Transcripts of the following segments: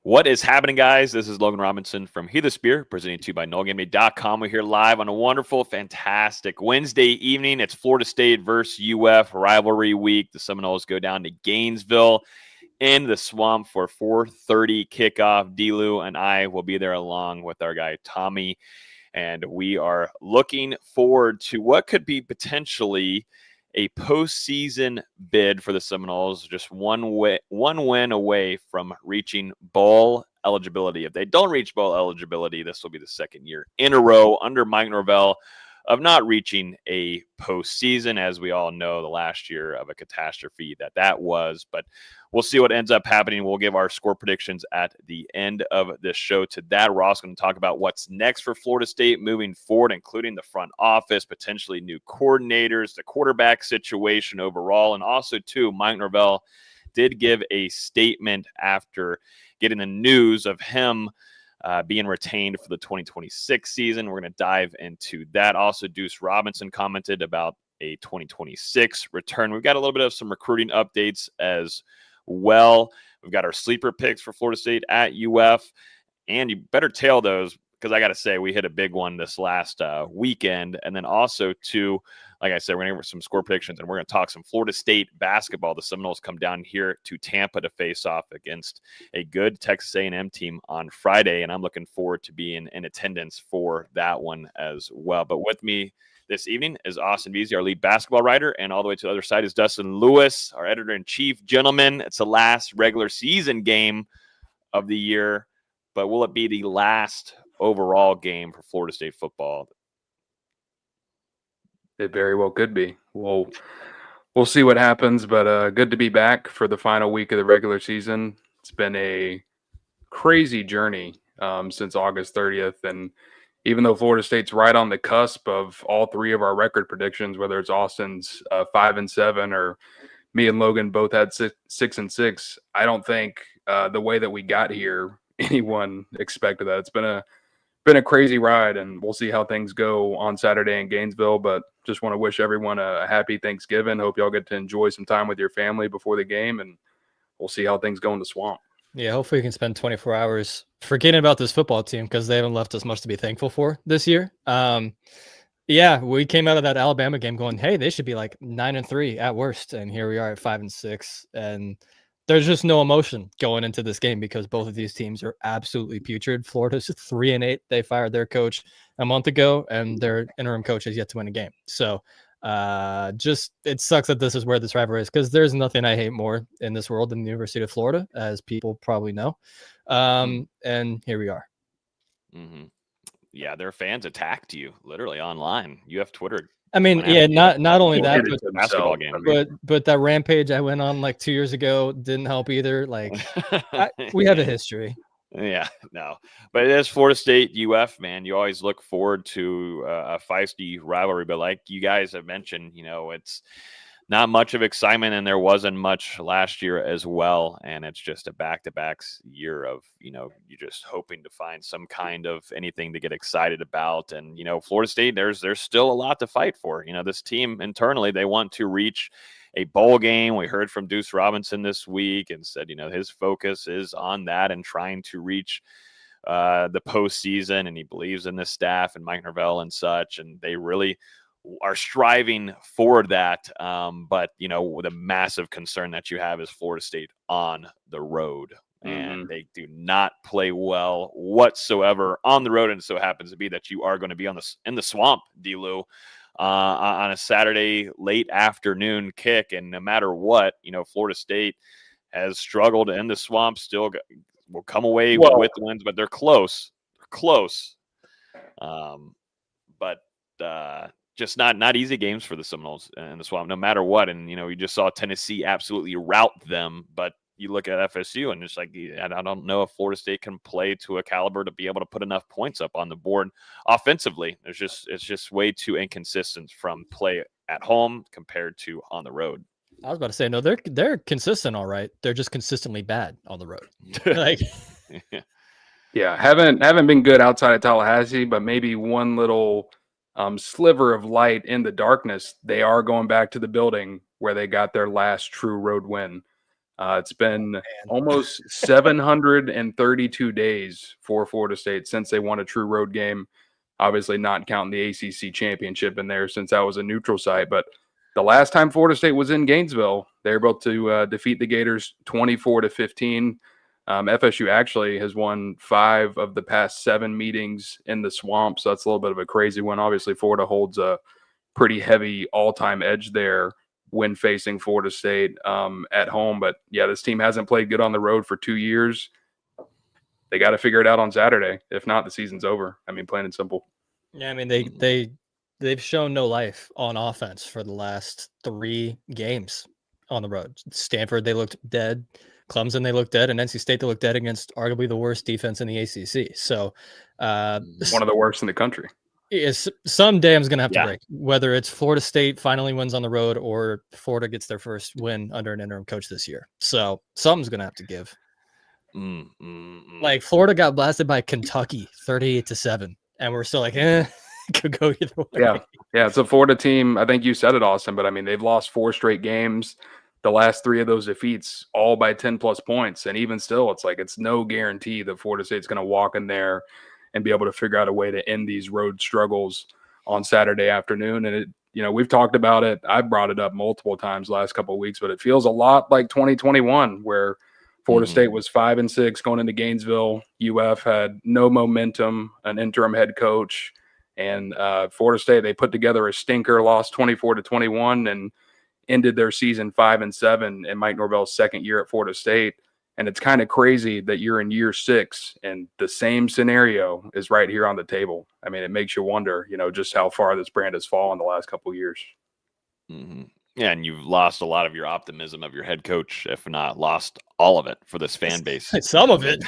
What is happening, guys? This is Logan Robinson from Hear the Spear, presenting to you by NoleGameday.com. We're here live on a wonderful, fantastic Wednesday evening. It's Florida State versus UF rivalry week. The Seminoles go down to Gainesville in the Swamp for 4:30 kickoff. D-Lou and I will be there along with our guy Tommy, and we are looking forward to what could be potentially a postseason bid for the Seminoles, just one win away from reaching bowl eligibility. If they don't reach bowl eligibility, this will be the second year in a row under Mike Norvell of not reaching a postseason, as we all know, the last year of a catastrophe that was. But we'll see what ends up happening. We'll give our score predictions at the end of this show. To that, we're also going to talk about what's next for Florida State moving forward, including the front office, potentially new coordinators, the quarterback situation overall, and also, too, Mike Norvell did give a statement after getting the news of him being retained for the 2026 season. We're going to dive into that. Also, Deuce Robinson commented about a 2026 return. We've got a little bit of some recruiting updates as well. We've got our sleeper picks for Florida State at UF, and you better tail those because I got to say we hit a big one this last weekend. And then also, too, like I said, we're going to give some score predictions, and we're going to talk some Florida State basketball. The Seminoles come down here to Tampa to face off against a good Texas A&M team on Friday, and I'm looking forward to being in attendance for that one as well. But with me this evening is Austin Veazey, our lead basketball writer, and all the way to the other side is Dustin Lewis, our editor-in-chief. Gentlemen, it's the last regular season game of the year, but will it be the last overall game for Florida State football? It very well could be. We'll see what happens, but good to be back for the final week of the regular season. It's been a crazy journey since August 30th, and even though Florida State's right on the cusp of all three of our record predictions, whether it's Austin's 5-7 or me and Logan both had 6-6, I don't think the way that we got here, anyone expected that. It's been a crazy ride, and we'll see how things go on Saturday in Gainesville. But just want to wish everyone a happy Thanksgiving. Hope y'all get to enjoy some time with your family before the game, and we'll see how things go in the Swamp. Yeah, hopefully we can spend 24 hours forgetting about this football team because they haven't left us much to be thankful for this year. Yeah, we came out of that Alabama game going, hey, they should be like 9-3 at worst, and here we are at 5-6, and there's just no emotion going into this game because both of these teams are absolutely putrid. Florida's 3-8. They fired their coach a month ago, and their interim coach has yet to win a game. So just it sucks that this is where this rivalry is because there's nothing I hate more in this world than the University of Florida, as people probably know. And here we are. Mm-hmm. Yeah, their fans attacked you literally online. You have Twitter. I mean, yeah, not only that, but basketball game. But that rampage I went on like 2 years ago didn't help either. Like we have a history. Yeah, no, but it is Florida State UF, man. You always look forward to a feisty rivalry, but like you guys have mentioned, it's not much of excitement, and there wasn't much last year as well. And it's just a back-to-back year of, you're just hoping to find some kind of anything to get excited about. And, Florida State, there's still a lot to fight for. This team internally, they want to reach a bowl game. We heard from Deuce Robinson this week and said, his focus is on that and trying to reach the postseason. And he believes in the staff and Mike Norvell and such. And they really are striving for that. But, with a massive concern that you have is Florida State on the road. And they do not play well whatsoever on the road. And it so happens to be that you are going to be in the Swamp, D-Lou, on a Saturday late afternoon kick. And no matter what, Florida State has struggled in the Swamp, still will come away with wins, but they're close. They're close. But just not easy games for the Seminoles in the Swamp, no matter what. And, you just saw Tennessee absolutely rout them, but you look at FSU and it's like, I don't know if Florida State can play to a caliber to be able to put enough points up on the board offensively. It's just way too inconsistent from play at home compared to on the road. I was about to say, no, they're consistent. All right. They're just consistently bad on the road. Like, yeah. Haven't been good outside of Tallahassee, but maybe one little sliver of light in the darkness. They are going back to the building where they got their last true road win. It's been almost 732 days for Florida State since they won a true road game. Obviously not counting the ACC championship in there since that was a neutral site. But the last time Florida State was in Gainesville, they were able to defeat the Gators 24-15. FSU actually has won 5 of the past 7 meetings in the Swamp, so that's a little bit of a crazy one. Obviously, Florida holds a pretty heavy all-time edge there when facing Florida State at home. But, yeah, this team hasn't played good on the road for 2 years. They got to figure it out on Saturday. If not, the season's over. I mean, plain and simple. Yeah, I mean, they've shown no life on offense for the last 3 games on the road. Stanford, they looked dead. Clemson, they looked dead, and NC State, they looked dead against arguably the worst defense in the ACC. So, one of the worst in the country. Some dam's going to have to break, whether it's Florida State finally wins on the road or Florida gets their first win under an interim coach this year. So, something's going to have to give. Like, Florida got blasted by Kentucky 38-7, and we're still like, could go either way. Yeah, it's a Florida team. I think you said it, Austin, but I mean, they've lost 4 straight games. The last 3 of those defeats, all by 10+ points. And even still, it's like it's no guarantee that Florida State's going to walk in there and be able to figure out a way to end these road struggles on Saturday afternoon. And, we've talked about it. I've brought it up multiple times last couple of weeks, but it feels a lot like 2021 where Florida State was 5-6 going into Gainesville. UF had no momentum, an interim head coach. And Florida State, they put together a stinker, lost 24-21, and ended their season 5-7 in Mike Norvell's second year at Florida State. And it's kind of crazy that you're in year 6 and the same scenario is right here on the table. I mean, it makes you wonder, just how far this brand has fallen the last couple of years. Yeah, and you've lost a lot of your optimism of your head coach, if not lost all of it for this fan base. Some of it.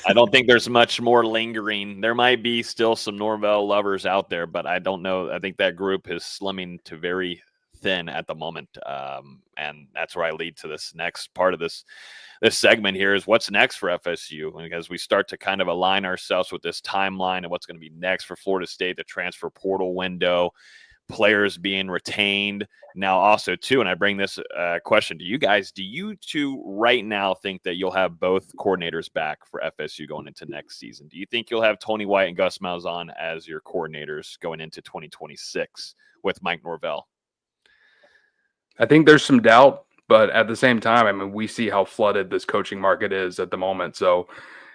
I don't think there's much more lingering. There might be still some Norvell lovers out there, but I don't know. I think that group is slimming to very thin at the moment, and that's where I lead to this next part of this segment here is what's next for FSU, because we start to kind of align ourselves with this timeline and what's going to be next for Florida State, the transfer portal window, players being retained now also too. And I bring this question to you guys. Do you two right now think that you'll have both coordinators back for FSU going into next season? Do you think you'll have Tony White and Gus Malzahn as your coordinators going into 2026 with Mike Norvell? I think there's some doubt, but at the same time, I mean, we see how flooded this coaching market is at the moment. So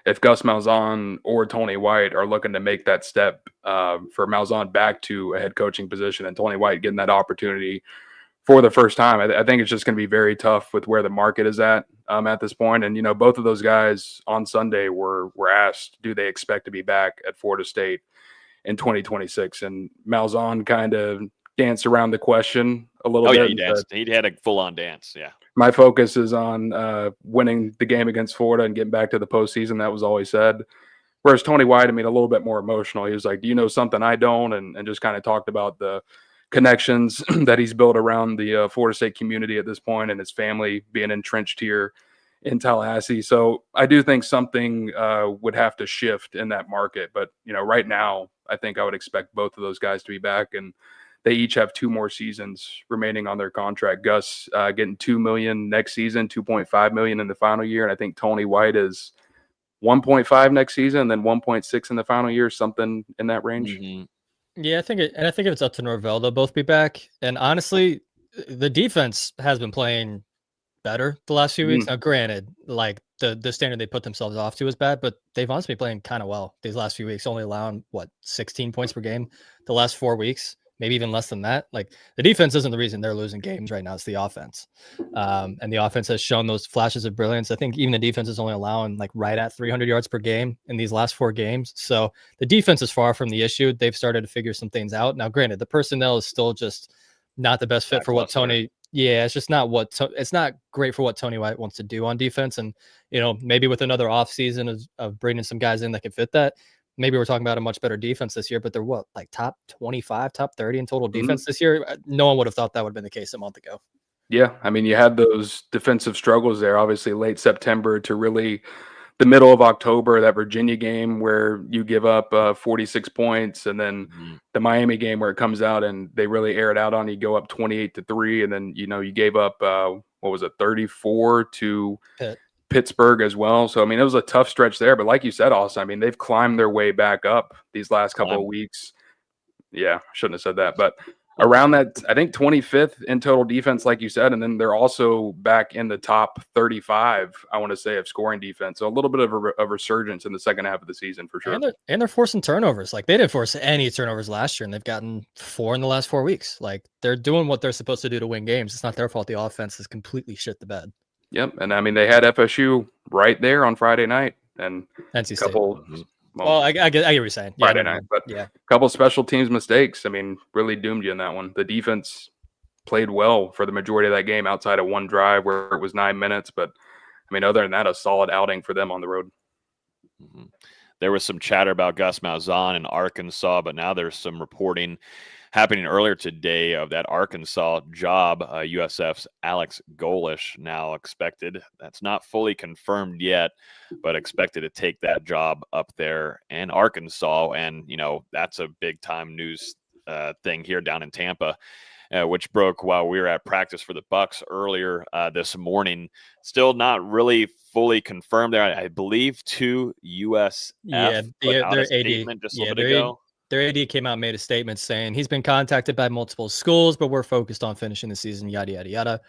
if Gus Malzahn or Tony White are looking to make that step for Malzahn back to a head coaching position and Tony White getting that opportunity for the first time, I think it's just going to be very tough with where the market is at this point. And, both of those guys on Sunday were asked, do they expect to be back at Florida State in 2026? And Malzahn kind of danced around the question a little bit. Yeah, he danced. He had a full-on dance, yeah. My focus is on winning the game against Florida and getting back to the postseason. That was all he said. Whereas Tony White, I mean, a little bit more emotional. He was like, do you know something I don't? And just kind of talked about the connections that he's built around the Florida State community at this point and his family being entrenched here in Tallahassee. So I do think something would have to shift in that market. But, right now, I think I would expect both of those guys to be back. And they each have 2 more seasons remaining on their contract. Gus getting $2 million next season, $2.5 million in the final year. And I think Tony White is 1.5 next season, and then 1.6 in the final year, something in that range. Yeah, I think if it's up to Norvell, they'll both be back. And honestly, the defense has been playing better the last few weeks. Now, granted, like the standard they put themselves off to is bad, but they've honestly been playing kind of well these last few weeks, only allowing 16 points per game the last 4 weeks. Maybe even less than that. Like, the defense isn't the reason they're losing games right now. It's the offense. And the offense has shown those flashes of brilliance. I think even the defense is only allowing right at 300 yards per game in these last 4 games. So the defense is far from the issue. They've started to figure some things out. Now, granted, the personnel is still just not the best fit for what Tony. Yeah, it's just not it's not great for what Tony White wants to do on defense. And, maybe with another offseason of bringing some guys in that can fit that, maybe we're talking about a much better defense this year, but they're top 25, top 30 in total defense this year? No one would have thought that would have been the case a month ago. Yeah. I mean, you had those defensive struggles there, obviously late September to really the middle of October, that Virginia game where you give up 46 points, and then the Miami game where it comes out and they really air it out on you, go up 28-3. And then, you gave up, what was it, 34 to Pitt. Pittsburgh as well. So, I mean, it was a tough stretch there. But like you said, Austin, I mean, they've climbed their way back up these last couple of weeks. Yeah, shouldn't have said that. But around that, I think 25th in total defense, like you said. And then they're also back in the top 35, I want to say, of scoring defense. So a little bit of a resurgence in the second half of the season for sure. And they're forcing turnovers. Like, they didn't force any turnovers last year, and they've gotten 4 in the last 4 weeks. Like, they're doing what they're supposed to do to win games. It's not their fault the offense has completely shit the bed. Yep. And I mean, they had FSU right there on Friday night, and NC State. couple. Well, I get what you're saying. Friday night, but yeah, a couple special teams mistakes. I mean, really doomed you in that one. The defense played well for the majority of that game, outside of one drive where it was 9 minutes. But I mean, other than that, a solid outing for them on the road. Mm-hmm. There was some chatter about Gus Malzahn in Arkansas, but now there's some reporting happening earlier today of that Arkansas job. USF's Alex Golish now expected. That's not fully confirmed yet, but expected to take that job up there in Arkansas. And, you know, that's a big time news thing here down in Tampa. Which broke while we were at practice for the Bucks earlier this morning. Still not really fully confirmed there. I believe to USF put out a statement just a little bit ago. Their AD came out and made a statement saying he's been contacted by multiple schools, but we're focused on finishing the season, yada, yada, yada.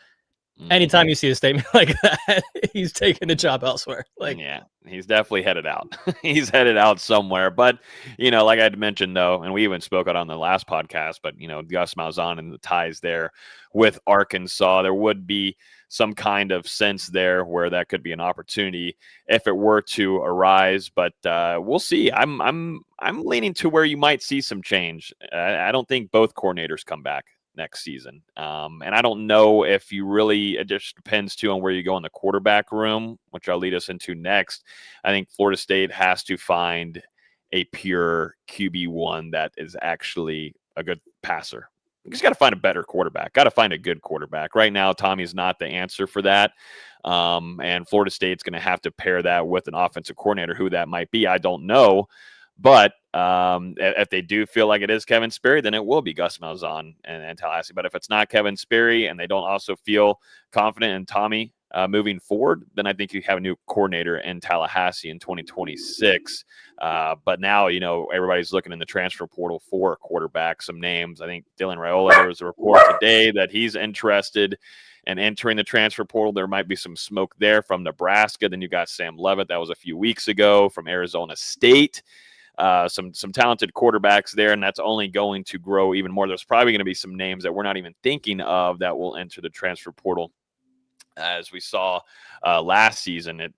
Anytime you see a statement like that, he's taking the job elsewhere. Like, yeah, he's definitely headed out. He's headed out somewhere. But, you know, like I'd mentioned, though, and we even spoke out on the last podcast, but, you know, Gus Malzahn and the ties there with Arkansas, there would be some kind of sense there where that could be an opportunity if it were to arise. But we'll see. I'm leaning to where you might see some change. I don't think both coordinators come back next season. And I don't know if you really, it just depends too on where you go in the quarterback room, which I'll lead us into next. I think Florida State has to find a pure QB1 that is actually a good passer. You just got to find a better quarterback, got to find a good quarterback. Right now, Tommy's not the answer for that. And Florida State's going to have to pair that with an offensive coordinator. Who that might be, I don't know. But if they do feel like it is Kevin Sperry, then it will be Gus Malzahn and Tallahassee. But if it's not Kevin Sperry and they don't also feel confident in Tommy moving forward, then I think you have a new coordinator in Tallahassee in 2026. But now, you know, everybody's looking in the transfer portal for a quarterback, some names. I think Dylan Raiola, there was a report today that he's interested in entering the transfer portal. There might be some smoke there from Nebraska. Then you got Sam Leavitt. That was a few weeks ago from Arizona State. Some talented quarterbacks there, and that's only going to grow even more. There's probably going to be some names that we're not even thinking of that will enter the transfer portal. As we saw last season,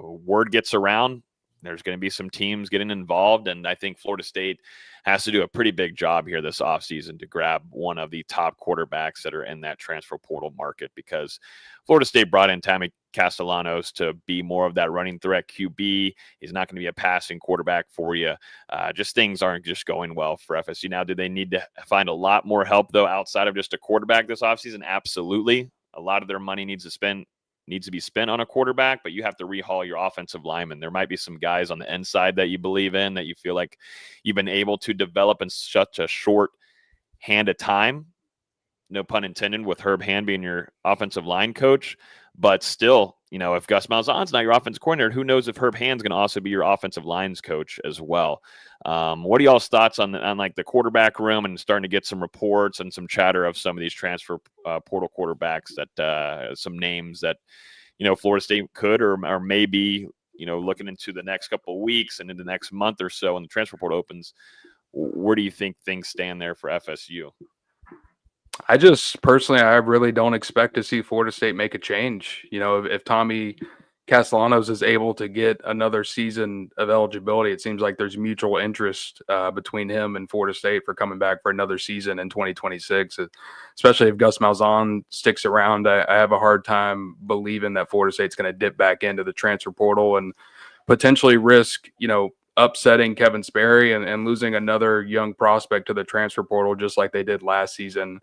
word gets around. There's going to be some teams getting involved, and I think Florida State has to do a pretty big job here this offseason to grab one of the top quarterbacks that are in that transfer portal market, because Florida State brought in Tammy Castellanos to be more of that running threat QB. He's not going to be a passing quarterback for you. Just things aren't just going well for FSU. Now, do they need to find a lot more help, though, outside of just a quarterback this offseason? Absolutely. A lot of their money needs to be spent on a quarterback, but you have to rehaul your offensive linemen. There might be some guys on the inside that you believe in, that you feel like you've been able to develop in such a short hand of time. No pun intended, with Herb Hand being your offensive line coach. But still, you know, if Gus Malzahn's not your offensive coordinator, who knows if Herb Hand's going to also be your offensive lines coach as well. What are y'all's thoughts on like the quarterback room and starting to get some reports and some chatter of some of these transfer portal quarterbacks, that some names that, you know, Florida State could or maybe, you know, looking into the next couple of weeks and in the next month or so when the transfer portal opens, where do you think things stand there for FSU? I just personally, I really don't expect to see Florida State make a change. You know, if Tommy Castellanos is able to get another season of eligibility, it seems like there's mutual interest between him and Florida State for coming back for another season in 2026, especially if Gus Malzahn sticks around. I have a hard time believing that Florida State's going to dip back into the transfer portal and potentially risk, you know, upsetting Kevin Sperry and losing another young prospect to the transfer portal, just like they did last season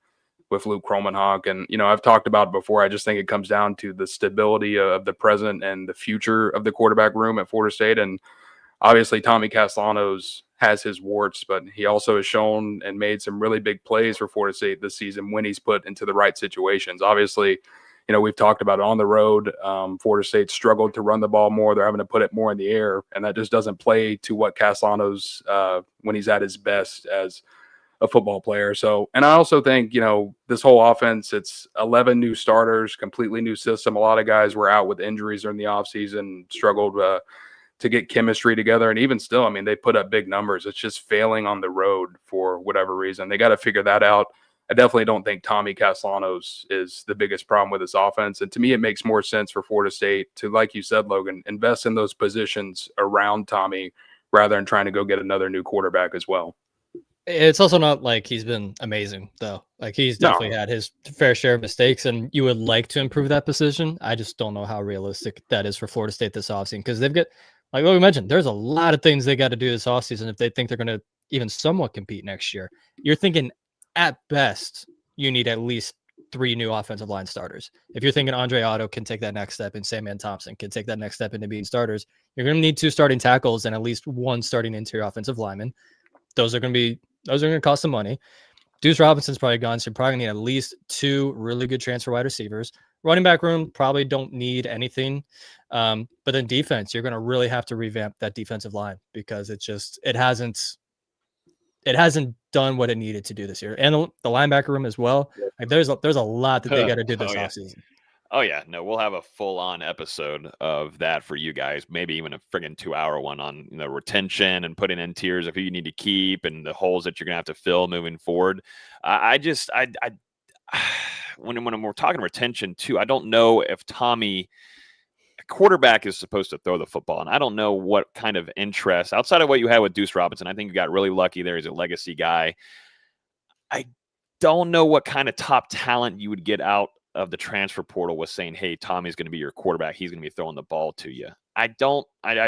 with Luke Kromenhoek. And, you know, I've talked about it before. I just think it comes down to the stability of the present and the future of the quarterback room at Florida State. And obviously Tommy Castellanos has his warts, but he also has shown and made some really big plays for Florida State this season when he's put into the right situations. Obviously, we've talked about it on the road. Florida State struggled to run the ball more. They're having to put it more in the air, and that just doesn't play to what Castellanos when he's at his best as a football player. So, and I also think, this whole offense, it's 11 new starters, completely new system. A lot of guys were out with injuries during the offseason, struggled to get chemistry together. And even still, they put up big numbers. It's just failing on the road for whatever reason. They got to figure that out. I definitely don't think Tommy Castellanos is the biggest problem with this offense. And to me, it makes more sense for Florida State to, like you said, Logan, invest in those positions around Tommy rather than trying to go get another new quarterback as well. It's also not like he's been amazing, though. Like, he's definitely had his fair share of mistakes, and you would like to improve that position. I just don't know how realistic that is for Florida State this offseason, because they've got, like what we mentioned, there's a lot of things they got to do this offseason if they think they're going to even somewhat compete next year. You're thinking, at best, you need at least 3 new offensive line starters. If you're thinking Andre Otto can take that next step and Sam Thompson can take that next step into being starters, you're going to need 2 starting tackles and at least 1 starting interior offensive lineman. Those are going to cost some money. Deuce Robinson's probably gone, so you're probably going to need at least 2 really good transfer wide receivers. Running back room, probably don't need anything. But then defense, you're going to really have to revamp that defensive line, because it hasn't done what it needed to do this year. And the linebacker room as well. Like, there's a lot that they got to do this offseason. Oh, yeah. No, we'll have a full-on episode of that for you guys, maybe even a friggin' 2-hour one on retention and putting in tiers of who you need to keep and the holes that you're going to have to fill moving forward. When we're talking retention, too, I don't know if Tommy – quarterback is supposed to throw the football, and I don't know what kind of interest, outside of what you had with Deuce Robinson. I think you got really lucky there. He's a legacy guy. I don't know what kind of top talent you would get out of the transfer portal with saying, hey, Tommy's going to be your quarterback. He's going to be throwing the ball to you. I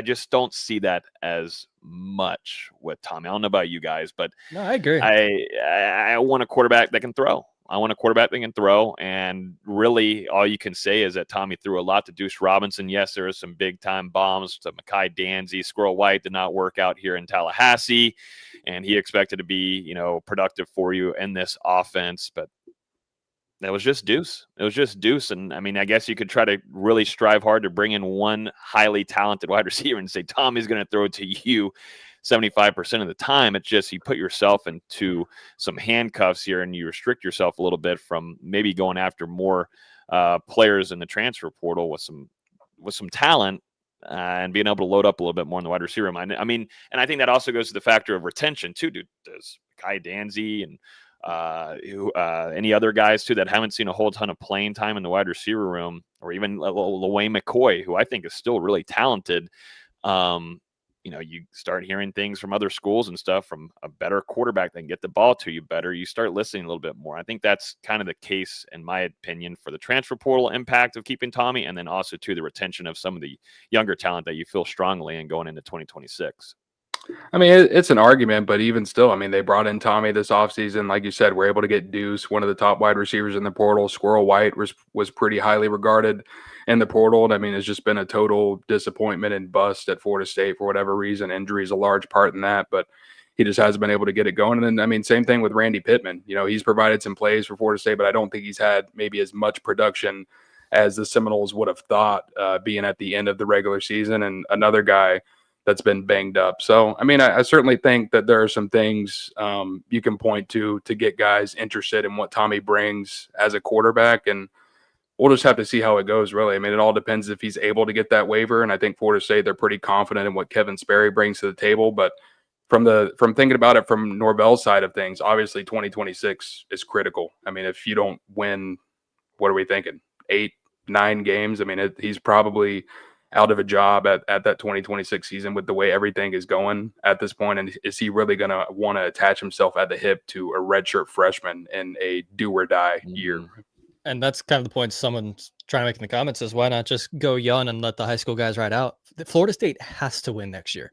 just don't see that as much with Tommy. I don't know about you guys, but no, I agree. I want a quarterback that can throw. I want a quarterback that can throw, and really all you can say is that Tommy threw a lot to Duce Robinson. Yes, there was some big-time bombs to Mekhi Danzy. Squirrel White did not work out here in Tallahassee, and he expected to be, productive for you in this offense, but that was just Deuce. It was just Deuce, and, I guess you could try to really strive hard to bring in one highly talented wide receiver and say, Tommy's going to throw it to you 75% of the time. It's just you put yourself into some handcuffs here, and you restrict yourself a little bit from maybe going after more players in the transfer portal with some talent and being able to load up a little bit more in the wide receiver room. And I think that also goes to the factor of retention too. Does Kai Danzy and any other guys too that haven't seen a whole ton of playing time in the wide receiver room, or even LaWayne McCoy, who I think is still really talented. You start hearing things from other schools and stuff from a better quarterback that can get the ball to you better. You start listening a little bit more. I think that's kind of the case, in my opinion, for the transfer portal impact of keeping Tommy, and then also to the retention of some of the younger talent that you feel strongly in going into 2026. It's an argument, but even still, they brought in Tommy this offseason. Like you said, we're able to get Deuce, one of the top wide receivers in the portal. Squirrel White was pretty highly regarded in the portal. And it's just been a total disappointment and bust at Florida State for whatever reason. Injury is a large part in that, but he just hasn't been able to get it going. And then, same thing with Randy Pittman. He's provided some plays for Florida State, but I don't think he's had maybe as much production as the Seminoles would have thought being at the end of the regular season. And another guy that's been banged up. So, I certainly think that there are some things you can point to get guys interested in what Tommy brings as a quarterback. And we'll just have to see how it goes, really. It all depends if he's able to get that waiver. And I think Florida State, they're pretty confident in what Kevin Sperry brings to the table. But from thinking about it from Norvell's side of things, obviously 2026 is critical. If you don't win, what are we thinking? 8-9 games? He's probably out of a job at that 2026 season with the way everything is going at this point. And is he really going to want to attach himself at the hip to a redshirt freshman in a do or die year? And that's kind of the point someone's trying to make in the comments is, why not just go young and let the high school guys ride out? Florida State has to win next year.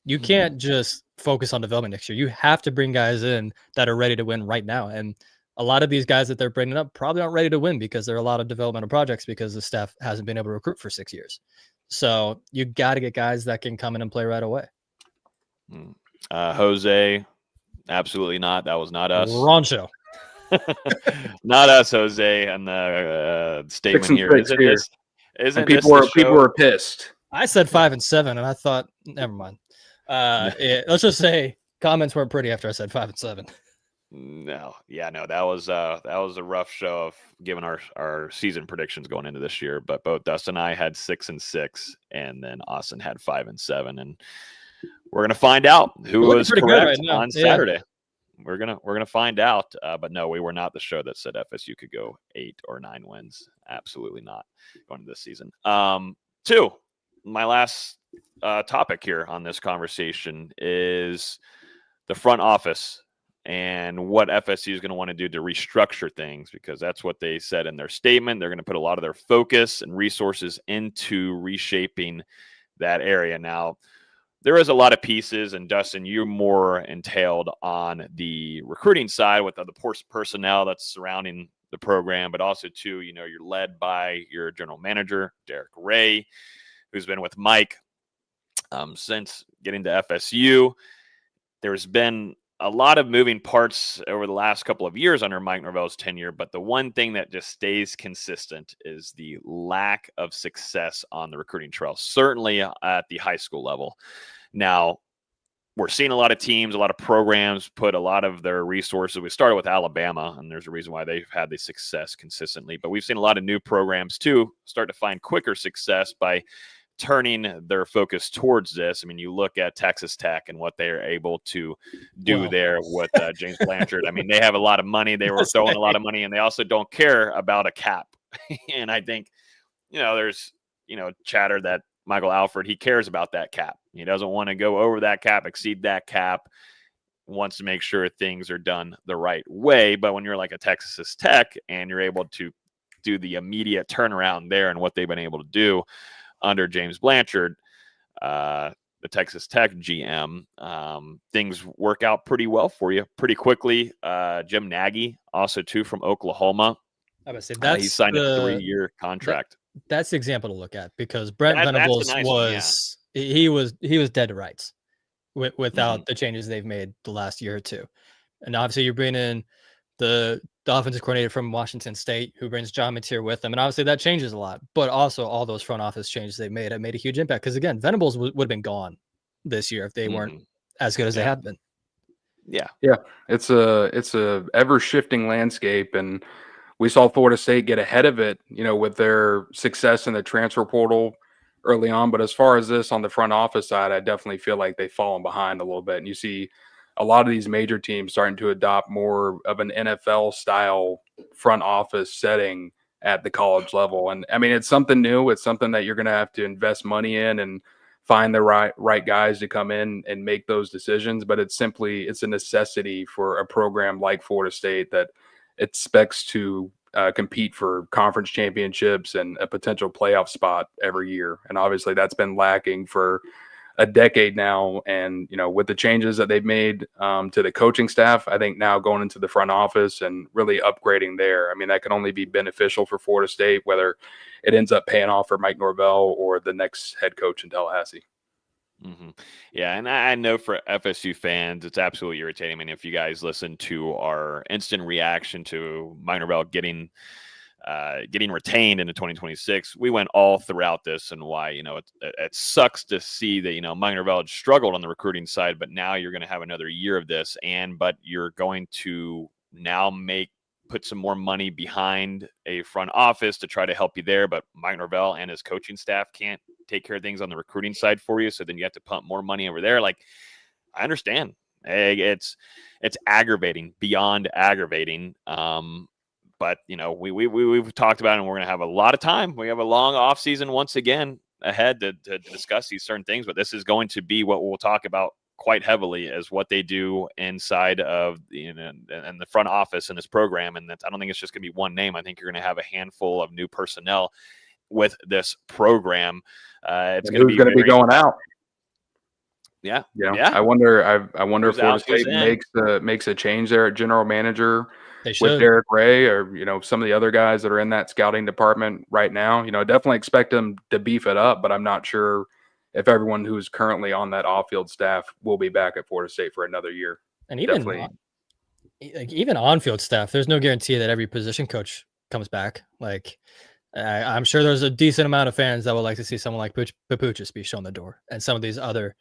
You can't just focus on development next year. You have to bring guys in that are ready to win right now. And a lot of these guys that they're bringing up probably aren't ready to win because there are a lot of developmental projects because the staff hasn't been able to recruit for 6 years. So you got to get guys that can come in and play right away. Jose, absolutely not. That was not us. Wrong show. Not us, Jose, and the statement 6-6 here. Isn't here. this? Isn't And this people the show? were pissed. I said 5-7, and I thought, never mind. Let's just say comments weren't pretty after I said 5-7. No, that was a rough show of giving our season predictions going into this year. But both Dustin and I had 6-6, and then Austin had 5-7, and we're gonna find out who was correct on Saturday. We're gonna find out. But no, we were not the show that said FSU could go 8 or 9 wins. Absolutely not going into this season. Two, my last topic here on this conversation is the front office and what FSU is going to want to do to restructure things, because that's what they said in their statement. They're going to put a lot of their focus and resources into reshaping that area. Now, there is a lot of pieces, and Dustin, you're more entailed on the recruiting side with the personnel that's surrounding the program, but also too, you're led by your general manager, Derek Ray, who's been with Mike since getting to FSU. There's been a lot of moving parts over the last couple of years under Mike Norvell's tenure, but the one thing that just stays consistent is the lack of success on the recruiting trail, certainly at the high school level. Now, we're seeing a lot of teams, a lot of programs put a lot of their resources. We started with Alabama, and there's a reason why they've had the success consistently, but we've seen a lot of new programs too start to find quicker success by turning their focus towards this. I mean, you look at Texas Tech and what they're able to do there with James Blanchard. I mean, they have a lot of money. They were throwing a lot of money, and they also don't care about a cap. And I think, there's, chatter that Michael Alford, he cares about that cap. He doesn't want to go over that cap, exceed that cap, wants to make sure things are done the right way. But when you're like a Texas Tech and you're able to do the immediate turnaround there and what they've been able to do under James Blanchard, the Texas Tech GM, things work out pretty well for you pretty quickly. Jim Nagy, also too, from Oklahoma. I would say he signed a 3-year contract. That's the example to look at, because Brent Venables he was dead to rights without the changes they've made the last year or two. And obviously you're bringing in the offensive coordinator from Washington State, who brings John Mateer with them. And obviously that changes a lot, but also all those front office changes they made have made a huge impact. Because again, Venables would have been gone this year if they weren't as good as they have been. Yeah. It's a ever shifting landscape, and we saw Florida State get ahead of it, with their success in the transfer portal early on. But as far as this on the front office side, I definitely feel like they've fallen behind a little bit. And you see a lot of these major teams starting to adopt more of an NFL style front office setting at the college level. And I mean, it's something new. It's something that you're going to have to invest money in and find the right guys to come in and make those decisions. But it's a necessity for a program like Florida State that expects to compete for conference championships and a potential playoff spot every year. And obviously that's been lacking for a decade now. And, with the changes that they've made to the coaching staff, I think now going into the front office and really upgrading there, I mean, that can only be beneficial for Florida State, whether it ends up paying off for Mike Norvell or the next head coach in Tallahassee. Mm-hmm. Yeah, and I know for FSU fans, it's absolutely irritating. I mean, if you guys listen to our instant reaction to Mike Norvell getting retained into 2026, we went all throughout this and why, it sucks to see that, Mike Norvell had struggled on the recruiting side, but now you're going to have another year of this, but you're going to now put some more money behind a front office to try to help you there. But Mike Norvell and his coaching staff can't take care of things on the recruiting side for you. So then you have to pump more money over there. Like, I understand. It's aggravating, beyond aggravating. But we've talked about it, and we're going to have a lot of time. We have a long off season once again ahead to discuss these certain things, but this is going to be what we'll talk about quite heavily, as what they do inside of and the front office in this program. And I don't think it's just going to be one name. I think you're going to have a handful of new personnel with this program. It's going to be going out. Yeah. I wonder if Florida State makes a change there at general manager with Derek Ray, or some of the other guys that are in that scouting department right now. Definitely expect them to beef it up, but I'm not sure if everyone who's currently on that off-field staff will be back at Florida State for another year. And even like even on-field staff, there's no guarantee that every position coach comes back. Like I'm sure there's a decent amount of fans that would like to see someone like Papuchis be shown the door, and some of these other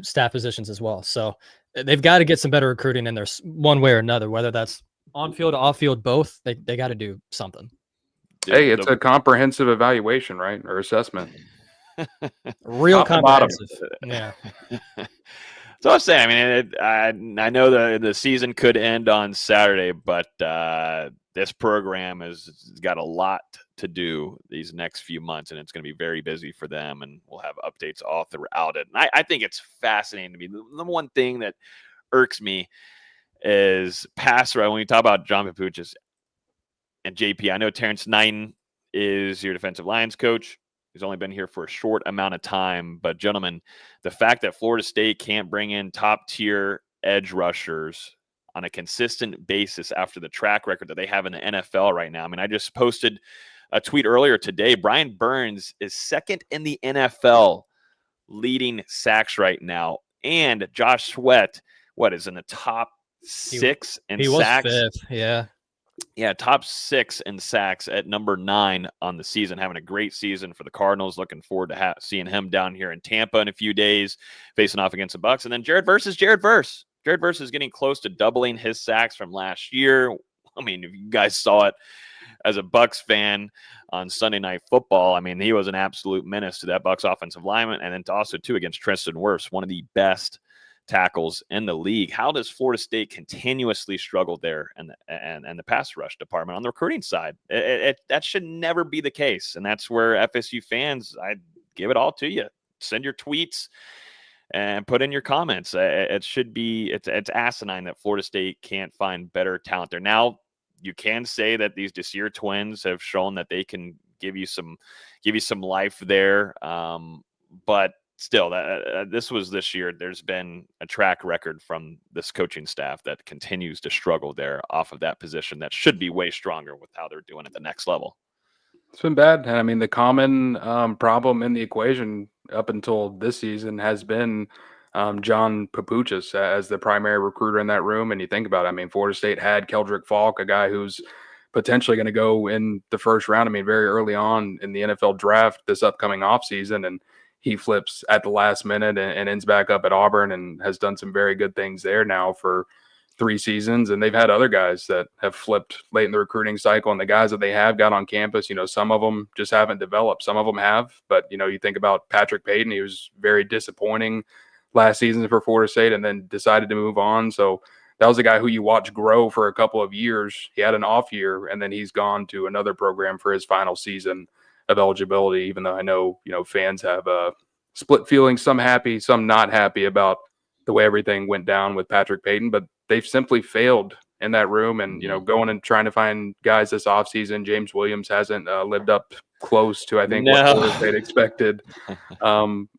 staff positions as well. So they've got to get some better recruiting in there one way or another, whether that's on-field, off-field, both. They got to do something. Hey, it's a comprehensive evaluation, right? Or assessment. Real comprehensive. Yeah. So I was saying, I mean, I know the season could end on Saturday, but this program has got a lot to do these next few months, and it's going to be very busy for them, and we'll have updates all throughout it. And I think it's fascinating to me. The number one thing that irks me is pass rush. When you talk about John Papuchis and JP, I know Terrence Knighton is your defensive lines coach. He's only been here for a short amount of time. But, gentlemen, the fact that Florida State can't bring in top-tier edge rushers on a consistent basis after the track record that they have in the NFL right now. I mean, I just posted a tweet earlier today. Brian Burns is second in the NFL leading sacks right now. And Josh Sweat, is in the top 6 in sacks? He was 5th, yeah. Yeah, top 6 in sacks at number 9 on the season. Having a great season for the Cardinals. Looking forward to seeing him down here in Tampa in a few days, facing off against the Bucs. And then Jared Verse is Jared Verse. Jared Verse is getting close to doubling his sacks from last year. I mean, if you guys saw it as a Bucs fan on Sunday Night Football, I mean, he was an absolute menace to that Bucs offensive lineman, and then also too against Tristan Wirfs, one of the best tackles in the league. How does Florida State continuously struggle there and the pass rush department on the recruiting side? That should never be the case, and that's where FSU fans, I give it all to you. Send your tweets and put in your comments. It should be it's asinine that Florida State can't find better talent there. Now, you can say that these Duce twins have shown that they can give you some life there, but still, this year, there's been a track record from this coaching staff that continues to struggle there off of that position that should be way stronger with how they're doing at the next level. It's been bad. And I mean, the common problem in the equation up until this season has been John Papuchis as the primary recruiter in that room. And you think about it, I mean, Florida State had Keldrick Falk, a guy who's potentially going to go in the first round. I mean, very early on in the NFL draft this upcoming offseason, and he flips at the last minute and ends back up at Auburn and has done some very good things there now for 3 seasons. And they've had other guys that have flipped late in the recruiting cycle. And the guys that they have got on campus, some of them just haven't developed. Some of them have. But, you think about Patrick Payton. He was very disappointing last season for Florida State and then decided to move on. So that was a guy who you watch grow for a couple of years. He had an off year, and then he's gone to another program for his final season of eligibility, even though I know, fans have split feelings, some happy, some not happy about the way everything went down with Patrick Payton, but they've simply failed in that room. And, going and trying to find guys this offseason, James Williams hasn't lived up close to, I think, what Florida State expected,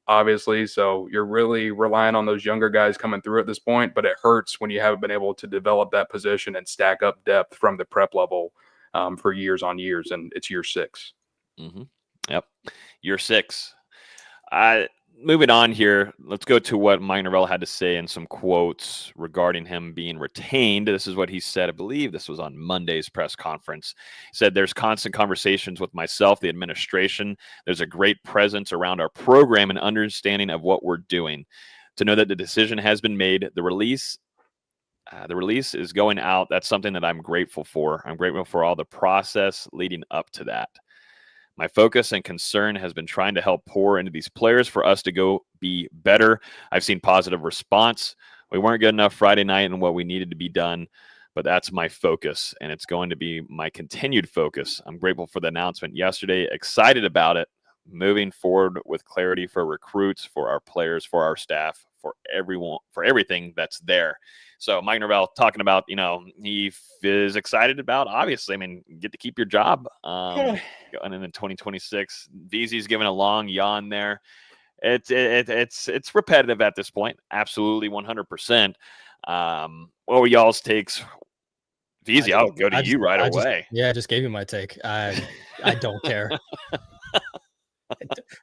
obviously. So you're really relying on those younger guys coming through at this point, but it hurts when you haven't been able to develop that position and stack up depth from the prep level for years on years. And it's year 6. Mm-hmm. Yep. Year 6. Moving on here, let's go to what Mike Norvell had to say in some quotes regarding him being retained. This is what he said. I believe this was on Monday's press conference. He said, "There's constant conversations with myself, the administration. There's a great presence around our program and understanding of what we're doing. To know that the decision has been made, the release is going out. That's something that I'm grateful for. I'm grateful for all the process leading up to that. My focus and concern has been trying to help pour into these players for us to go be better. I've seen positive response. We weren't good enough Friday night and what we needed to be done, but that's my focus, and it's going to be my continued focus. I'm grateful for the announcement yesterday, excited about it, moving forward with clarity for recruits, for our players, for our staff, for everyone, for everything that's there." So Mike Norvell talking about, he is excited about, obviously, you get to keep your job going into 2026. VZ's giving a long yawn there. It's repetitive at this point. Absolutely 100%. What were y'all's takes? VZ, I'll go to you right away. I just gave you my take. I don't care.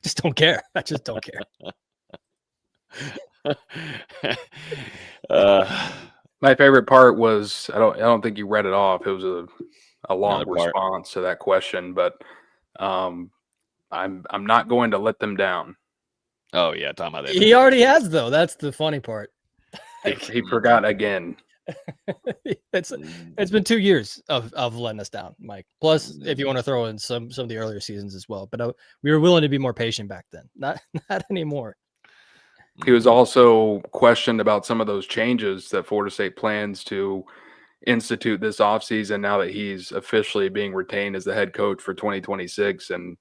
Just don't care. I just don't care. My favorite part was I don't think you read it off. It was a long Another part. response to that question, but I'm not going to let them down. Oh yeah, talking about that. He already has though. That's the funny part. He forgot again. It's been 2 years of letting us down, Mike. Plus, if you want to throw in some of the earlier seasons as well, but we were willing to be more patient back then. Not anymore. He was also questioned about some of those changes that Florida State plans to institute this offseason now that he's officially being retained as the head coach for 2026, and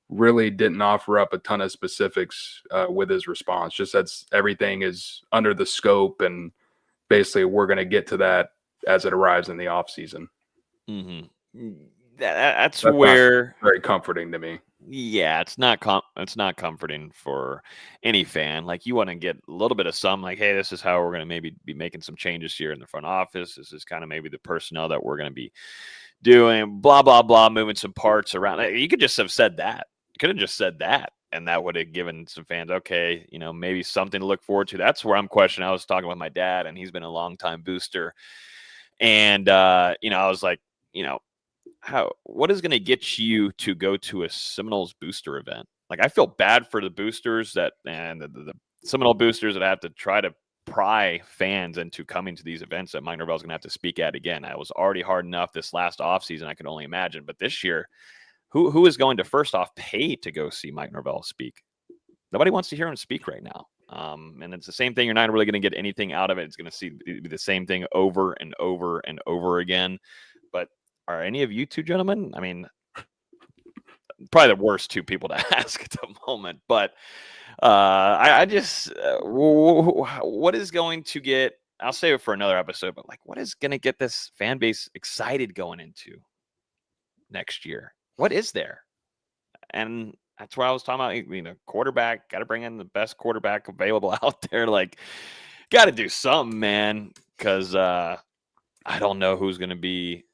really didn't offer up a ton of specifics with his response. Just that's everything is under the scope, and basically we're going to get to that as it arrives in the offseason. Mm-hmm. That's where very comforting to me. Yeah, it's not comforting for any fan. Like, you want to get a little bit of some, like, hey, this is how we're going to maybe be making some changes here in the front office. This is kind of maybe the personnel that we're going to be doing, blah, blah, blah, moving some parts around. You could just have said that. You could have just said that, and that would have given some fans, okay, maybe something to look forward to. That's where I'm questioning. I was talking with my dad, and he's been a longtime booster. And, I was like, what is going to get you to go to a Seminoles booster event? Like, I feel bad for the boosters and the Seminole boosters that have to try to pry fans into coming to these events that Mike Norvell is going to have to speak at again. It was already hard enough this last offseason, I could only imagine. But this year, who is going to first off pay to go see Mike Norvell speak? Nobody wants to hear him speak right now. And it's the same thing. You're not really going to get anything out of it. It's going to be the same thing over and over and over again. But are any of you two gentlemen? I mean, probably the worst two people to ask at the moment. But I just, what is going to get, I'll save it for another episode, but like, what is going to get this fan base excited going into next year? What is there? And that's why I was talking about, quarterback, got to bring in the best quarterback available out there. Like, got to do something, man, because I don't know who's going to be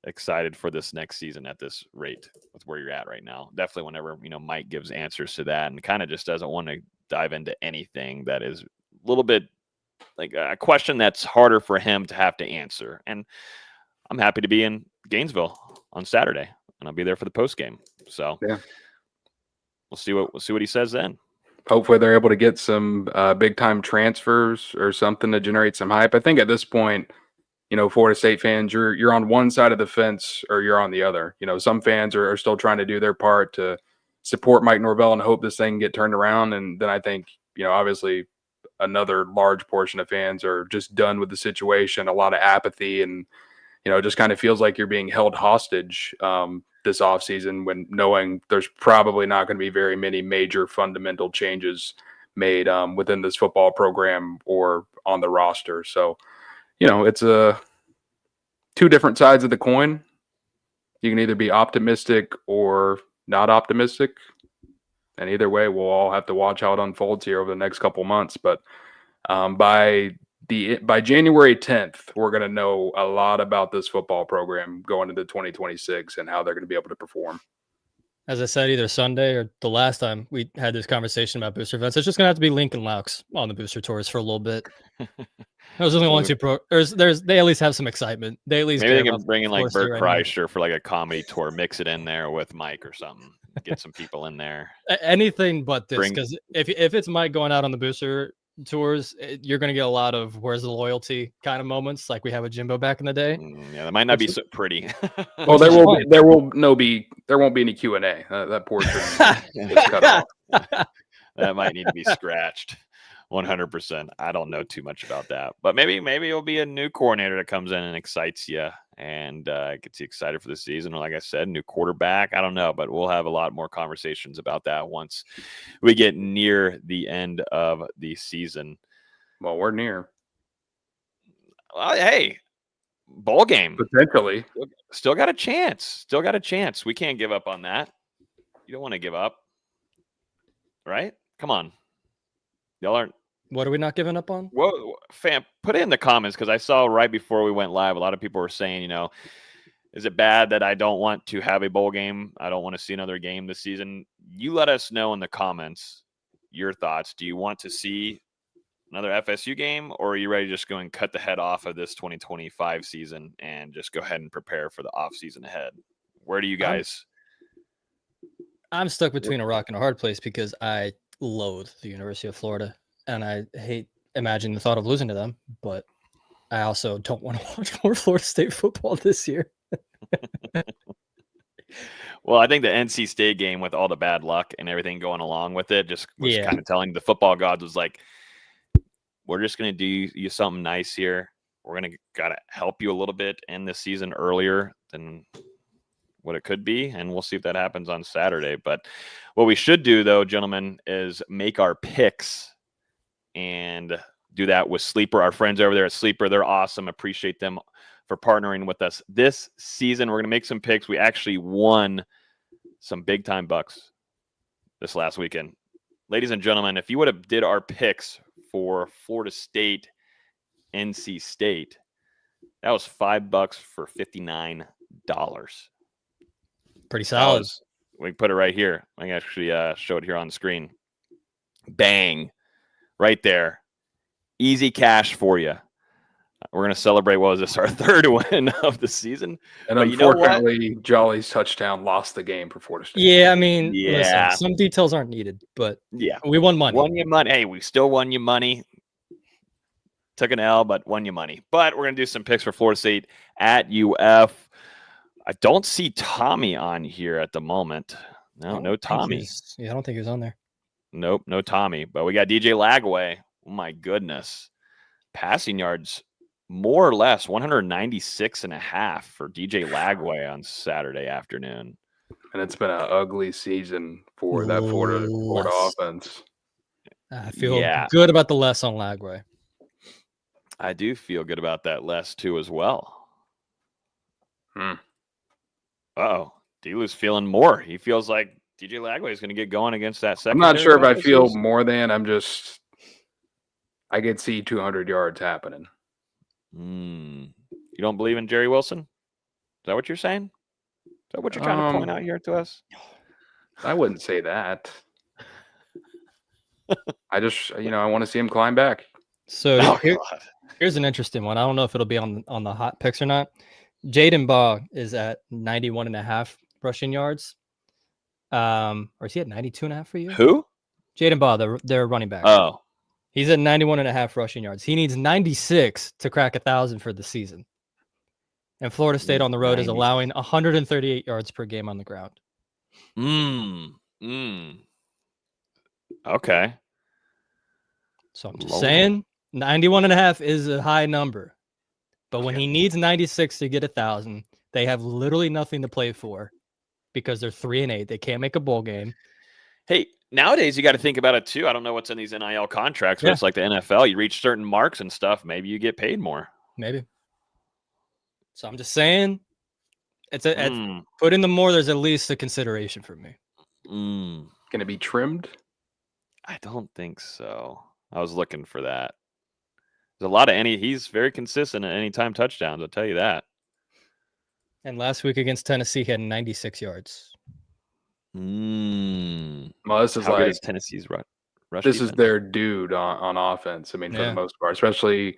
excited for this next season at this rate with where you're at right now. Definitely whenever, Mike gives answers to that and kind of just doesn't want to dive into anything that is a little bit like a question that's harder for him to have to answer. And I'm happy to be in Gainesville on Saturday, and I'll be there for the post game. So yeah, we'll see what he says then. Hopefully they're able to get some big time transfers or something to generate some hype. I think at this point, Florida State fans, you're on one side of the fence or you're on the other. Some fans are still trying to do their part to support Mike Norvell and hope this thing can get turned around. And then I think, obviously another large portion of fans are just done with the situation, a lot of apathy, and, it just kind of feels like you're being held hostage this offseason when knowing there's probably not going to be very many major fundamental changes made within this football program or on the roster. So, it's two different sides of the coin. You can either be optimistic or not optimistic. And either way, we'll all have to watch how it unfolds here over the next couple months. But by January 10th, we're going to know a lot about this football program going into 2026 and how they're going to be able to perform. As I said, either Sunday or the last time we had this conversation about booster events, it's just going to have to be Lincoln Laux on the booster tours for a little bit. Those are the only two they at least have some excitement. They at least maybe they can bring in like Bert Kreischer for like a comedy tour, mix it in there with Mike or something. Get some people in there. Anything but this, because if it's Mike going out on the booster tours, you're going to get a lot of where's the loyalty kind of moments like we have with Jimbo back in the day. Yeah, that might not be so pretty. Well, there won't be any Q&A. That portion is cut off. That might need to be scratched. 100%. I don't know too much about that, but maybe it'll be a new coordinator that comes in and excites you and gets you excited for the season. Or like I said, new quarterback. I don't know, but we'll have a lot more conversations about that once we get near the end of the season. Well, we're near. Hey, bowl game potentially. Still got a chance. We can't give up on that. You don't want to give up, right? Come on. Y'all aren't. What are we not giving up on? Well, fam, put it in the comments because I saw right before we went live, a lot of people were saying, is it bad that I don't want to have a bowl game? I don't want to see another game this season. You let us know in the comments your thoughts. Do you want to see another FSU game, or are you ready to just go and cut the head off of this 2025 season and just go ahead and prepare for the off season ahead? Where do you guys? I'm stuck between a rock and a hard place because I loathe the University of Florida and I hate imagining the thought of losing to them, but I also don't want to watch more Florida State football this year. Well, I think the NC State game, with all the bad luck and everything going along with it, just was kind of telling the football gods, was like, we're just going to do you something nice here. We're going to got to help you a little bit in this season earlier than what it could be, and we'll see if that happens on Saturday. But what we should do, though, gentlemen, is make our picks and do that with Sleeper. Our friends over there at Sleeper, they're awesome. Appreciate them for partnering with us this season. We're going to make some picks. We actually won some big time bucks this last weekend. Ladies and gentlemen, if you would have did our picks for Florida State, NC State, that was $5 for $59. Pretty solid. We put it right here. I can actually show it here on the screen. Bang. Right there. Easy cash for you. We're going to celebrate, what was this, our third win of the season? And but unfortunately, Jolly's touchdown lost the game for Florida State. Yeah, I mean, listen, some details aren't needed, but we won money. Won you money. Hey, we still won you money. Took an L, but won you money. But we're going to do some picks for Florida State at UF. I don't see Tommy on here at the moment. No Tommy. I don't think he was on there. Nope, no Tommy. But we got DJ Lagway. Oh, my goodness. Passing yards, more or less, 196.5 for DJ Lagway on Saturday afternoon. And it's been an ugly season for that Florida offense. I feel good about the less on Lagway. I do feel good about that less, too, as well. Uh-oh. Delu's feeling more. He feels like DJ Lagway is going to get going against that second. I'm not sure if I feel more than. I could see 200 yards happening. You don't believe in Jerry Wilson? Is that what you're saying? Is that what you're trying to point out here to us? I wouldn't say that. I just, I want to see him climb back. So here's an interesting one. I don't know if it'll be on the hot picks or not. Jaden Baugh is at 91.5 rushing yards. Or is he at 92.5 for you? Who? Jaden Baugh, their running back. Oh. He's at 91.5 rushing yards. He needs 96 to crack 1,000 for the season. And Florida State on the road is allowing 138 yards per game on the ground. Okay. So I'm just saying 91.5 is a high number. But when he needs 96 to get 1,000, they have literally nothing to play for because they're 3-8. They can't make a bowl game. Hey, nowadays you got to think about it too. I don't know what's in these NIL contracts, but it's like the NFL. You reach certain marks and stuff, maybe you get paid more. Maybe. So I'm just saying, put in the more. There's at least a consideration for me. Going to be trimmed? I don't think so. I was looking for that. There's a lot of he's very consistent at anytime touchdowns, I'll tell you that. And last week against Tennessee, he had 96 yards. Well, this is How good is Tennessee's rush this defense? Is their dude on offense. I mean, for the most part, especially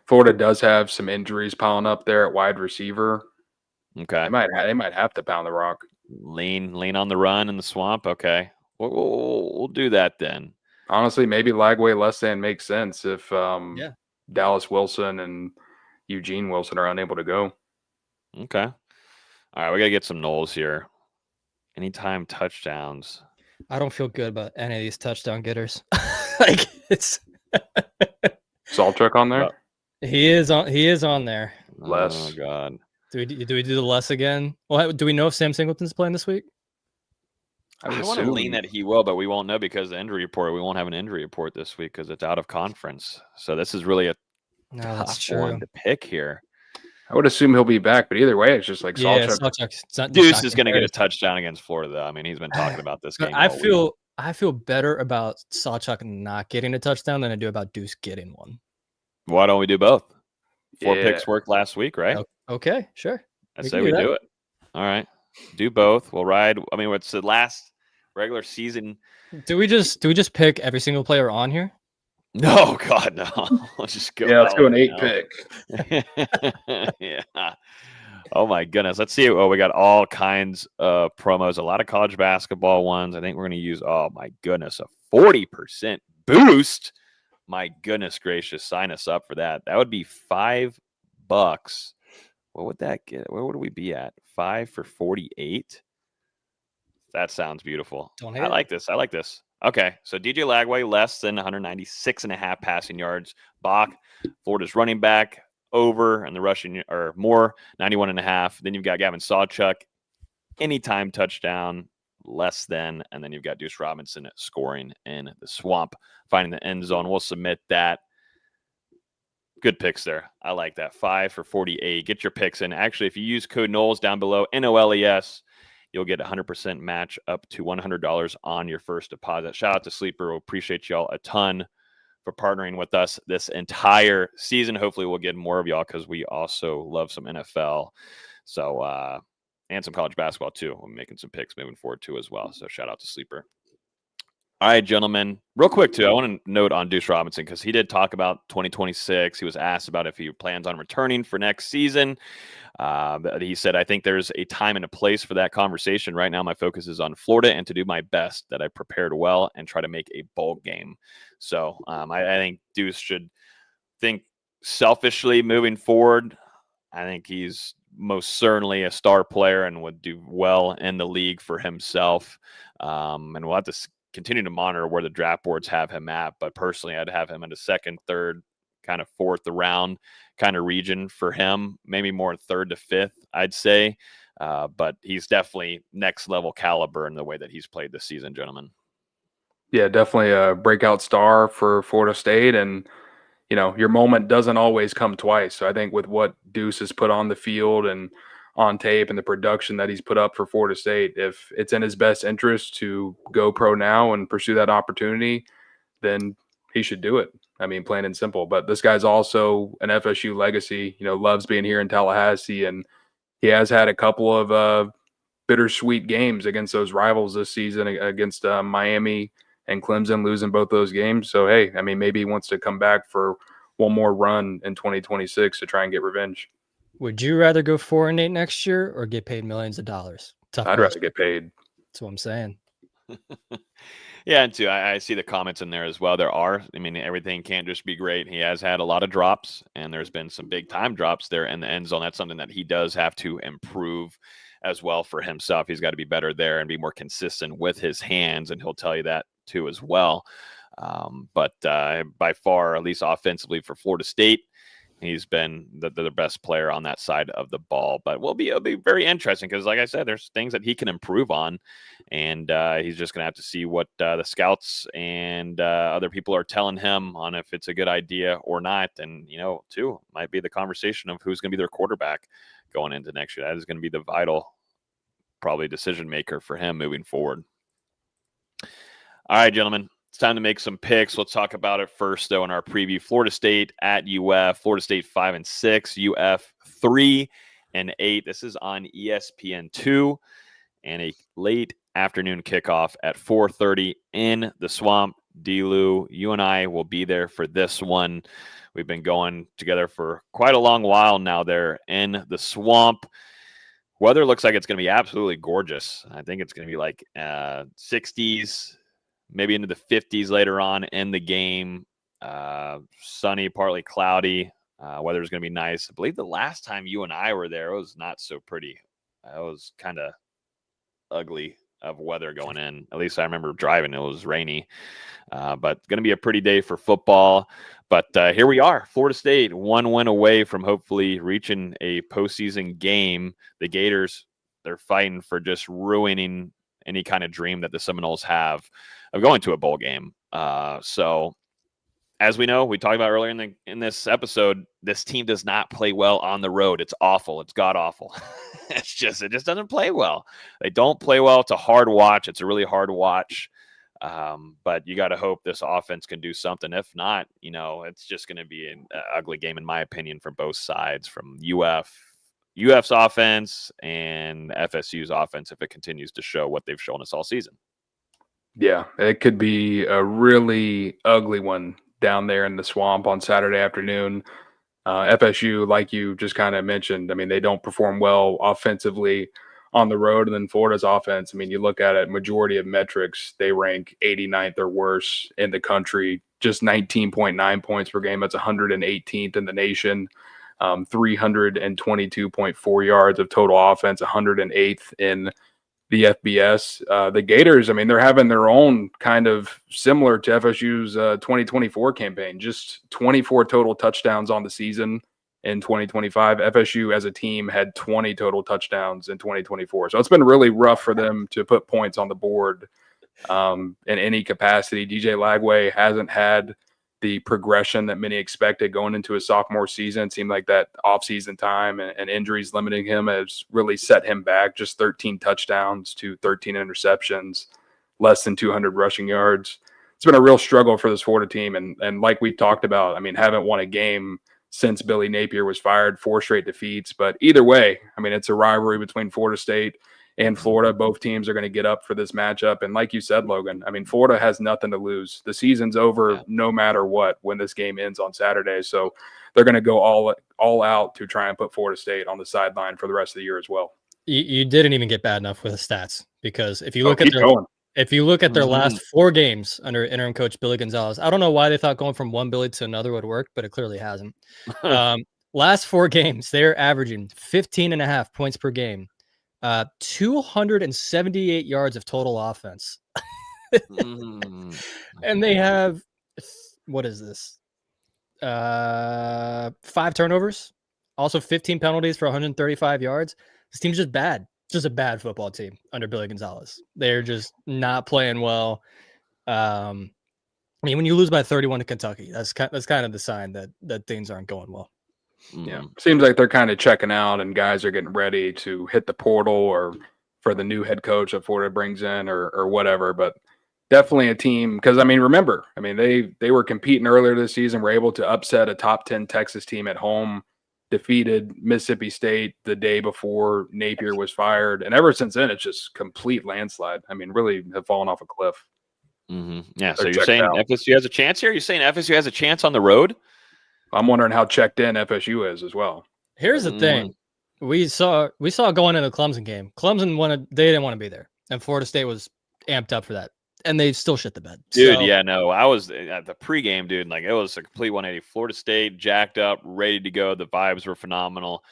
Florida does have some injuries piling up there at wide receiver. Okay. They might have to pound the rock. Lean on the run in the swamp. Okay. We'll do that then. Honestly, maybe Lagway less than makes sense if Dallas Wilson and Eugene Wilson are unable to go. Okay. All right, we got to get some Noles here. Anytime touchdowns. I don't feel good about any of these touchdown getters. Like it's Saltruck on there? He is on there. Less. Oh God. Do we do the less again? Well, do we know if Sam Singleton's playing this week? I want to lean that he will, but we won't know because the injury report. We won't have an injury report this week because it's out of conference. So this is really a tough one to pick here. I would assume he'll be back, but either way, it's just like Saltruck. Deuce is going to get a touchdown against Florida, though. I mean, he's been talking about this game. I feel better about Saltruck not getting a touchdown than I do about Deuce getting one. Why don't we do both? 4 picks worked last week, right? Okay, sure. I say we do it. All right, do both. We'll ride. I mean, what's the last regular season? Do we just pick every single player on here? No, God, no. Let's just go. Yeah, let's go an right 8 now. pick. Yeah. Oh my goodness. Let's see. Oh, we got all kinds of promos, a lot of college basketball ones. I think we're going to use, oh my goodness, a 40% boost. My goodness gracious. Sign us up for that. That would be $5. What would that get? Where would we be at? 5 for 48. That sounds beautiful. I like this. I like this. Okay, so DJ Lagway, less than 196.5 passing yards. Bach, Florida's running back, over, and the rushing, or more, 91.5. Then you've got Gavin Sawchuk, anytime touchdown, less than. And then you've got Deuce Robinson scoring in the swamp, finding the end zone. We'll submit that. Good picks there. I like that. 5 for 48. Get your picks in. Actually, if you use code Noles down below, NOLES, you'll get 100% match up to $100 on your first deposit. Shout out to Sleeper. We appreciate y'all a ton for partnering with us this entire season. Hopefully we'll get more of y'all because we also love some NFL. So, and some college basketball too. We're making some picks moving forward too as well. So shout out to Sleeper. All right, gentlemen, real quick too, I want to note on Deuce Robinson because he did talk about 2026. He was asked about if he plans on returning for next season. He said, I think there's a time and a place for that conversation. Right now, my focus is on Florida and to do my best that I prepared well and try to make a bowl game. So I think Deuce should think selfishly moving forward. I think he's most certainly a star player and would do well in the league for himself. And we'll have to continue to monitor where the draft boards have him at. But personally, I'd have him in the second, third, kind of fourth round kind of region for him, maybe more third to fifth, I'd say. But he's definitely next level caliber in the way that he's played this season, gentlemen. Yeah, definitely a breakout star for Florida State. And, you know, your moment doesn't always come twice. So I think with what Deuce has put on the field and on tape and the production that he's put up for Florida State, if it's in his best interest to go pro now and pursue that opportunity, then he should do it. I mean, plain and simple. But this guy's also an FSU legacy, you know, loves being here in Tallahassee. And he has had a couple of bittersweet games against those rivals this season, against Miami and Clemson, losing both those games. So, hey, I mean, maybe he wants to come back for one more run in 2026 to try and get revenge. Would you rather go 4-8 next year or get paid millions of dollars? Tough I'd rather get paid. That's what I'm saying. Yeah, and too, I see the comments in there as well. There are, I mean, everything can't just be great. He has had a lot of drops, and there's been some big time drops there in the end zone. That's something that he does have to improve as well for himself. He's got to be better there and be more consistent with his hands, and he'll tell you that too as well. But by far, at least offensively for Florida State, he's been the best player on that side of the ball. But it'll be very interesting because, like I said, there's things that he can improve on, and he's just going to have to see what the scouts and other people are telling him on if it's a good idea or not. And, you know, too, might be the conversation of who's going to be their quarterback going into next year. That is going to be the vital, probably, decision maker for him moving forward. All right, gentlemen. It's time to make some picks. Let's talk about it first, though, in our preview. Florida State at UF. Florida State 5-6. UF 3-8. This is on ESPN2, and a late afternoon kickoff at 4:30 in the Swamp. D-Lou, you and I will be there for this one. We've been going together for quite a long while now there in the Swamp. Weather looks like it's going to be absolutely gorgeous. I think it's going to be like 60s. Maybe into the 50s later on in the game. Sunny, partly cloudy. Weather's going to be nice. I believe the last time you and I were there, it was not so pretty. It was kind of ugly of weather going in. At least I remember driving. It was rainy. But going to be a pretty day for football. But here we are. Florida State, one win away from hopefully reaching a postseason game. The Gators, they're fighting for just ruining any kind of dream that the Seminoles have of going to a bowl game. So as we know, we talked about earlier in this episode, this team does not play well on the road. It's awful. It's god awful. It just doesn't play well. They don't play well. It's a hard watch. It's a really hard watch. But you got to hope this offense can do something. If not, you know, it's just going to be an ugly game, in my opinion, from both sides, from UF's offense and FSU's offense, if it continues to show what they've shown us all season. Yeah, it could be a really ugly one down there in the swamp on Saturday afternoon. FSU, like you just kind of mentioned, I mean, they don't perform well offensively on the road. And then Florida's offense, I mean, you look at it, majority of metrics, they rank 89th or worse in the country, just 19.9 points per game. That's 118th in the nation, 322.4 yards of total offense, 108th in the FBS. The Gators, I mean, they're having their own kind of similar to FSU's 2024 campaign, just 24 total touchdowns on the season in 2025. FSU as a team had 20 total touchdowns in 2024. So it's been really rough for them to put points on the board in any capacity. DJ Lagway hasn't had the progression that many expected going into his sophomore season. It seemed like that offseason time and injuries limiting him has really set him back. Just 13 touchdowns to 13 interceptions, less than 200 rushing yards. It's been a real struggle for this Florida team. And like we've talked about, I mean, haven't won a game since Billy Napier was fired, 4 straight defeats. But either way, I mean, it's a rivalry between Florida State and Florida. Both teams are going to get up for this matchup. And like you said, Logan, I mean, Florida has nothing to lose. The season's over no matter what when this game ends on Saturday. So they're going to go all out to try and put Florida State on the sideline for the rest of the year as well. You didn't even get bad enough with the stats, because if you look at their last 4 games under interim coach Billy Gonzalez, I don't know why they thought going from one Billy to another would work, but it clearly hasn't. Last 4 games, they're averaging 15.5 points per game. 278 yards of total offense. And they have, what is this? 5 turnovers, also 15 penalties for 135 yards. This team's just bad. Just a bad football team under Billy Gonzalez. They're just not playing well. I mean, when you lose by 31 to Kentucky, that's kind of the sign that things aren't going well. Yeah, seems like they're kind of checking out and guys are getting ready to hit the portal or for the new head coach that Florida brings in or whatever. But definitely a team, because, I mean, remember, I mean, they were competing earlier this season, were able to upset a top 10 Texas team at home, defeated Mississippi State the day before Napier was fired. And ever since then, it's just complete landslide. I mean, really have fallen off a cliff. Yeah, so you're saying FSU has a chance here? You're saying FSU has a chance on the road? I'm wondering how checked in FSU is as well. Here's the thing. We saw going into the Clemson game. Clemson they didn't want to be there. And Florida State was amped up for that. And they still shit the bed. Dude, yeah, no. I was at the pregame, dude. Like, it was a complete 180. Florida State, jacked up, ready to go. The vibes were phenomenal.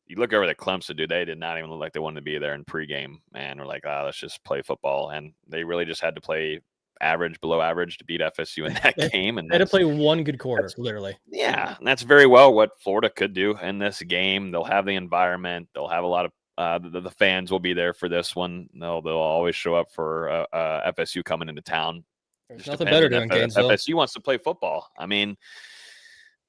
You look over at Clemson, dude, they did not even look like they wanted to be there in pregame. Man, we're like, let's just play football. And they really just had to play average, below average to beat FSU in that game. And they had to play one good quarter, literally. Yeah, and that's very well what Florida could do in this game. They'll have the environment. They'll have a lot of the fans will be there for this one. They'll always show up for FSU coming into town. There's nothing better doing Gainesville. FSU wants to play football. I mean,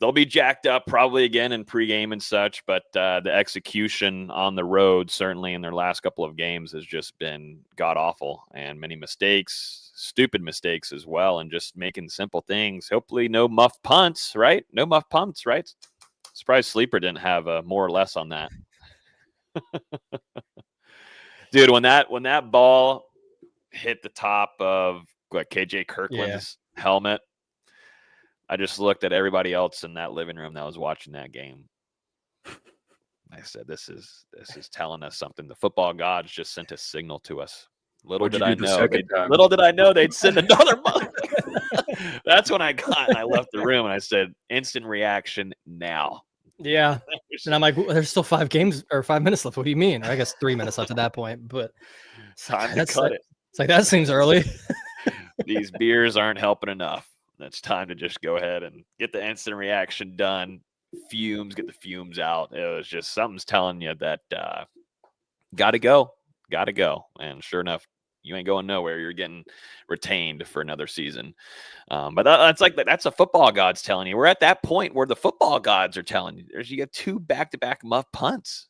they'll be jacked up probably again in pregame and such, but the execution on the road, certainly in their last couple of games, has just been god-awful, and many mistakes, stupid mistakes as well, and just making simple things. Hopefully no muff punts, right? No muff punts, right? Surprised Sleeper didn't have more or less on that. Dude, when that ball hit the top of KJ Kirkland's helmet, I just looked at everybody else in that living room that was watching that game. I said, this is telling us something. The football gods just sent a signal to us. Little did I know they'd send another month. That's when I left the room and I said, instant reaction now. Yeah. And I'm like, there's still 5 games or 5 minutes left. What do you mean? Or I guess 3 minutes left at that point. But time to cut it. It's like, that seems early. These beers aren't helping enough. It's time to just go ahead and get the instant reaction done. Get the fumes out. It was just something's telling you that gotta go. And sure enough, you ain't going nowhere. You're getting retained for another season. But that's a football gods telling you. We're at that point where the football gods are telling you. You got 2 back-to-back muff punts.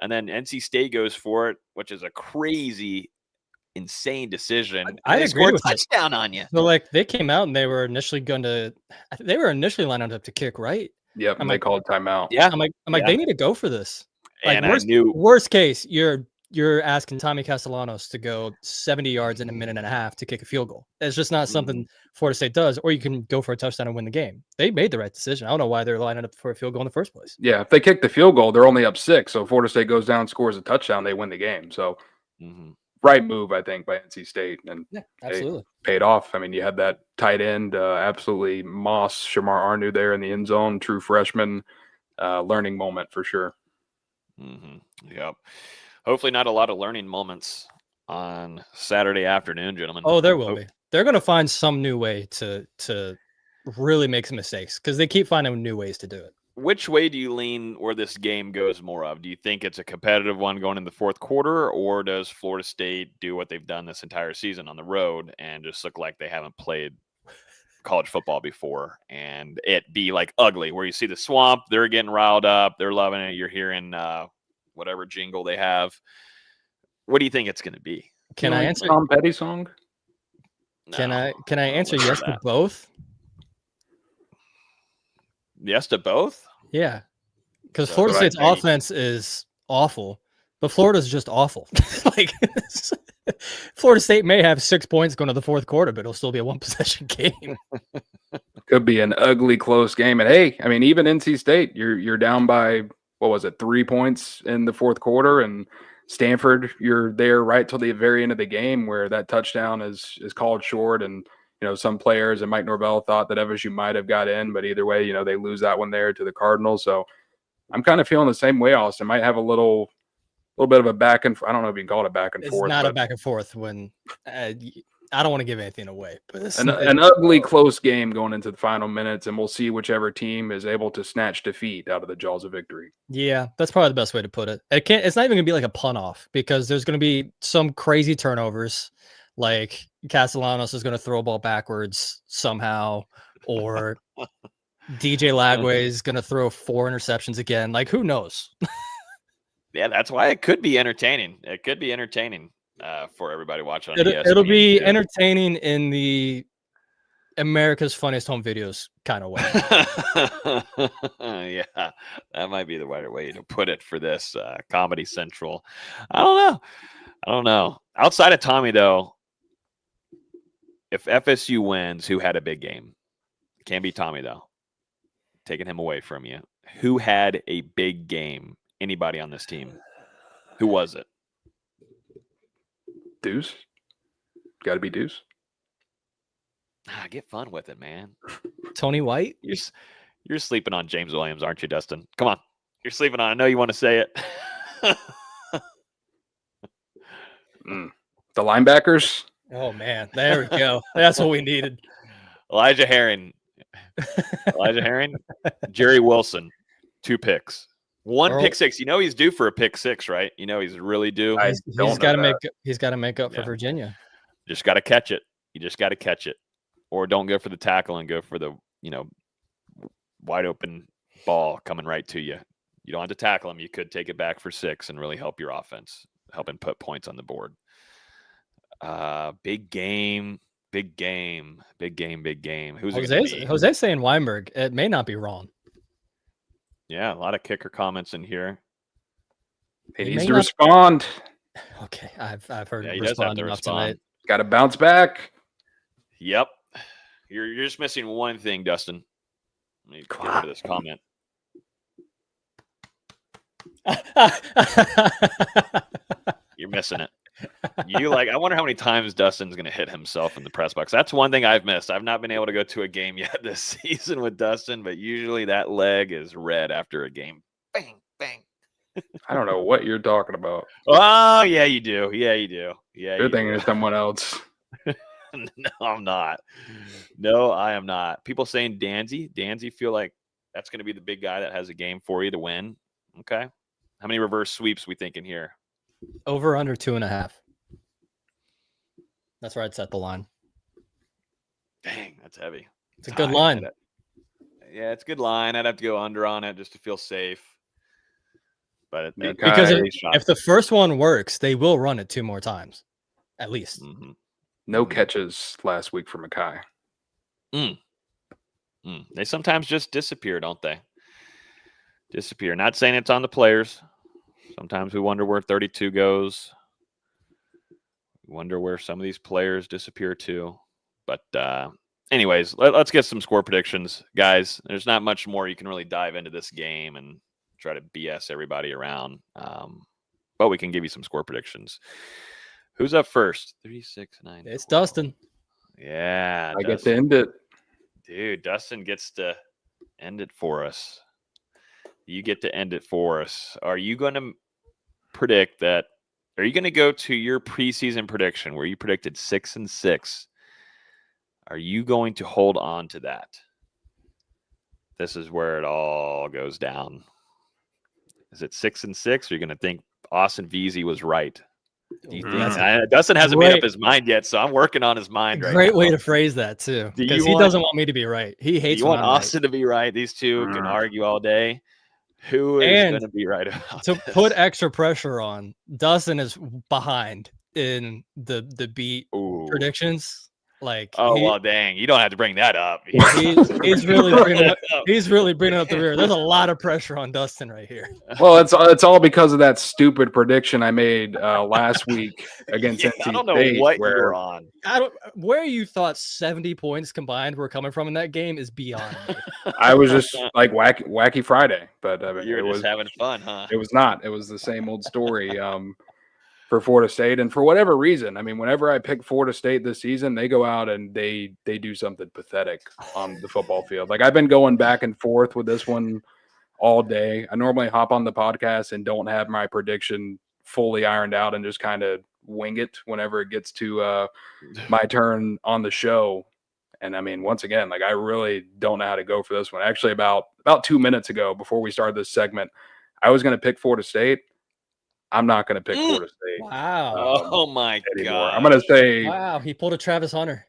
And then NC State goes for it, which is a crazy, insane decision. I agree with touchdown on you. So, like, they came out and they were initially lined up to kick, right? Yep, and they called timeout. Yeah. I'm like, they need to go for this. Like, and I knew worst case, you're you're asking Tommy Castellanos to go 70 yards in a minute and a half to kick a field goal. It's just not something Florida State does, or you can go for a touchdown and win the game. They made the right decision. I don't know why they're lining up for a field goal in the first place. Yeah, if they kick the field goal, they're only up 6. So if Florida State goes down, scores a touchdown, they win the game. So right move, I think, by NC State. And yeah, absolutely paid off. I mean, you had that tight end, absolutely Moss, Shamar Arnu there in the end zone, true freshman learning moment for sure. Yep. Hopefully not a lot of learning moments on Saturday afternoon, gentlemen. Oh, there will be. They're going to find some new way to really make some mistakes because they keep finding new ways to do it. Which way do you lean where this game goes more of? Do you think it's a competitive one going in the fourth quarter, or does Florida State do what they've done this entire season on the road and just look like they haven't played college football before and it be like ugly where you see the swamp, they're getting riled up, they're loving it, you're hearing whatever jingle they have? What do you think it's going to be? Can I answer Tom Petty song? Can I answer yes to both? Yes to both? Yeah. Because Florida State's offense is awful, but Florida's just awful. Like Florida State may have 6 points going to the fourth quarter, but it'll still be a one-possession game. Could be an ugly, close game. And hey, I mean, even NC State, you're down by, what was it, 3 points in the fourth quarter, and Stanford, you're there right till the very end of the game where that touchdown is called short, and some players and Mike Norvell thought that FSU might have got in, but either way, they lose that one there to the Cardinals. So I'm kind of feeling the same way, Austin. Might have a little bit of a back and I don't know if you can call it a back and forth. It's not a back and forth when I don't want to give anything away, but an ugly, close game going into the final minutes, and we'll see whichever team is able to snatch defeat out of the jaws of victory. Yeah, that's probably the best way to put it. It's not even going to be like a punt off because there's going to be some crazy turnovers. Like Castellanos is going to throw a ball backwards somehow, or DJ Lagway is going to throw 4 interceptions again. Like, who knows? Yeah, that's why it could be entertaining. It could be entertaining for everybody watching on ESPN. It'll be entertaining in the America's Funniest Home Videos kind of way. Yeah, that might be the right way to put it for this Comedy Central. I don't know. Outside of Tommy, though, if FSU wins, who had a big game? Can't be Tommy, though. Taking him away from you. Who had a big game? Anybody on this team? Who was it? Deuce. Got to be Deuce. Get fun with it, man. Tony White? You're sleeping on James Williams, aren't you, Dustin? Come on. You're sleeping on. I know you want to say it. The linebackers. Oh, man. There we go. That's what we needed. Elijah Herring. Jerry Wilson. 2 picks. 1 pick six. He's due for a pick 6, right? He's really due. He's got to make up for Virginia. Just got to catch it. You just got to catch it. Or don't go for the tackle and go for the, wide open ball coming right to you. You don't have to tackle him. You could take it back for 6 and really help your offense, help him put points on the board. Big game. Who's Jose saying Weinberg? It may not be wrong. Yeah, a lot of kicker comments in here. He needs to respond. Okay, I've heard he respond enough tonight. Got to bounce back. Yep. You're just missing one thing, Dustin. Let me get rid of this comment. You're missing it. I wonder how many times Dustin's going to hit himself in the press box. That's one thing I've missed. I've not been able to go to a game yet this season with Dustin, but usually that leg is red after a game. Bang, bang. I don't know what you're talking about. Oh, yeah, you do. Yeah, you do. Yeah, you're thinking of someone else. No, I'm not. No, I am not. People saying Danzy feel like that's going to be the big guy that has a game for you to win. Okay. How many reverse sweeps we thinking here? Over under 2.5. That's where I'd set the line. Dang, that's heavy. It's a good line. Yeah, it's a good line. I'd have to go under on it just to feel safe. But because if the first one works, they will run it 2 more times, at least. Mm-hmm. No catches last week for Mackay. They sometimes just disappear, don't they? Disappear. Not saying it's on the players. Sometimes we wonder where 32 goes. We wonder where some of these players disappear to. But anyways, let's get some score predictions, guys. There's not much more you can really dive into this game and try to BS everybody around. But we can give you some score predictions. Who's up first? 36-9. It's Dustin. Yeah. I get to end it. Dude, Dustin gets to end it for us. You get to end it for us. Are you going to predict that? Are you going to go to your preseason prediction where you predicted 6-6? Are you going to hold on to that? This is where it all goes down. Is it 6-6? Or are you going to think Austin Veazey was right? Do you think Dustin hasn't made up his mind yet, so I'm working on his mind right now. Great way to phrase that too, because he doesn't want me to be right. He hates. You want Austin to be right? These two can argue all day. Who is going to be right about to this? Put extra pressure on? Dustin is behind in the beat predictions. Like, well, dang, you don't have to bring that up. He's really bringing up the rear. There's a lot of pressure on Dustin right here. Well, it's all because of that stupid prediction I made last week against NC State. I don't know what you're on. Where you thought 70 points combined were coming from in that game is beyond me. I was just like wacky Friday, but you were just having fun, huh? It was not. It was the same old story. For Florida State, and for whatever reason, I mean, whenever I pick Florida State this season, they go out and they do something pathetic on the football field. Like, I've been going back and forth with this one all day. I normally hop on the podcast and don't have my prediction fully ironed out and just kind of wing it whenever it gets to my turn on the show. And I mean, once again, like, I really don't know how to go for this one. Actually, about 2 minutes ago, before we started this segment, I was going to pick Florida State. I'm not going to pick Florida State. Wow. Oh, my God. I'm going to say. Wow. He pulled a Travis Hunter.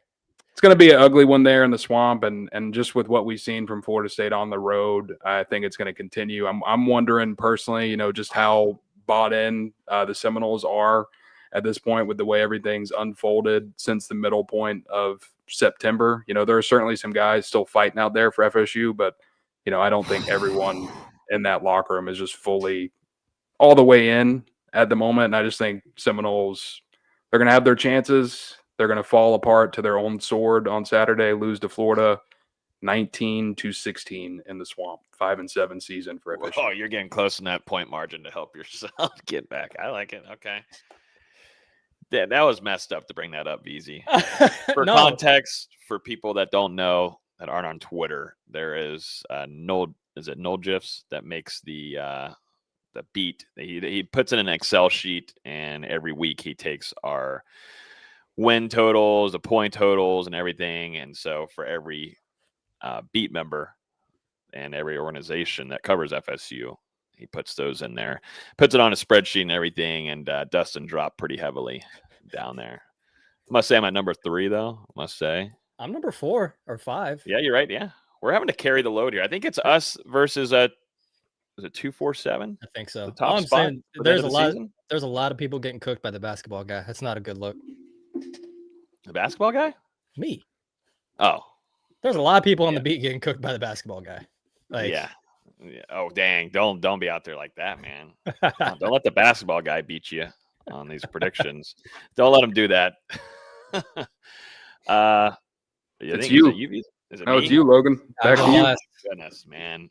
It's going to be an ugly one there in the swamp. And just with what we've seen from Florida State on the road, I think it's going to continue. I'm wondering personally, just how bought in the Seminoles are at this point with the way everything's unfolded since the middle point of September. There are certainly some guys still fighting out there for FSU, but, I don't think everyone in that locker room is just fully all the way in at the moment. And I just think Seminoles, they're going to have their chances. They're going to fall apart to their own sword on Saturday, lose to Florida 19-16 in the swamp. 5-7 season for FSU. Oh, you're getting close in that point margin to help yourself get back. I like it. Okay. Yeah, that was messed up to bring that up, Veazey. For context, for people that don't know, that aren't on Twitter, there is NoleGifs that makes the beat. He puts in an Excel sheet, and every week he takes our win totals, the point totals, and everything. And so for every beat member and every organization that covers FSU, he puts those in there, puts it on a spreadsheet and everything. And Dustin dropped pretty heavily down there. I must say I'm at number 3, though. I must say I'm number 4 or 5. Yeah, you're right. Yeah, we're having to carry the load here. I think it's us versus is it 247? I think so. The top I'm spot saying there's a lot of people getting cooked by the basketball guy. That's not a good look. The basketball guy? Me. Oh. There's a lot of people on the beat getting cooked by the basketball guy. Like, yeah. Oh, dang. Don't be out there like that, man. Don't let the basketball guy beat you on these predictions. Don't let him do that. It's you. Is it no, me? it's you, Logan. Back to you.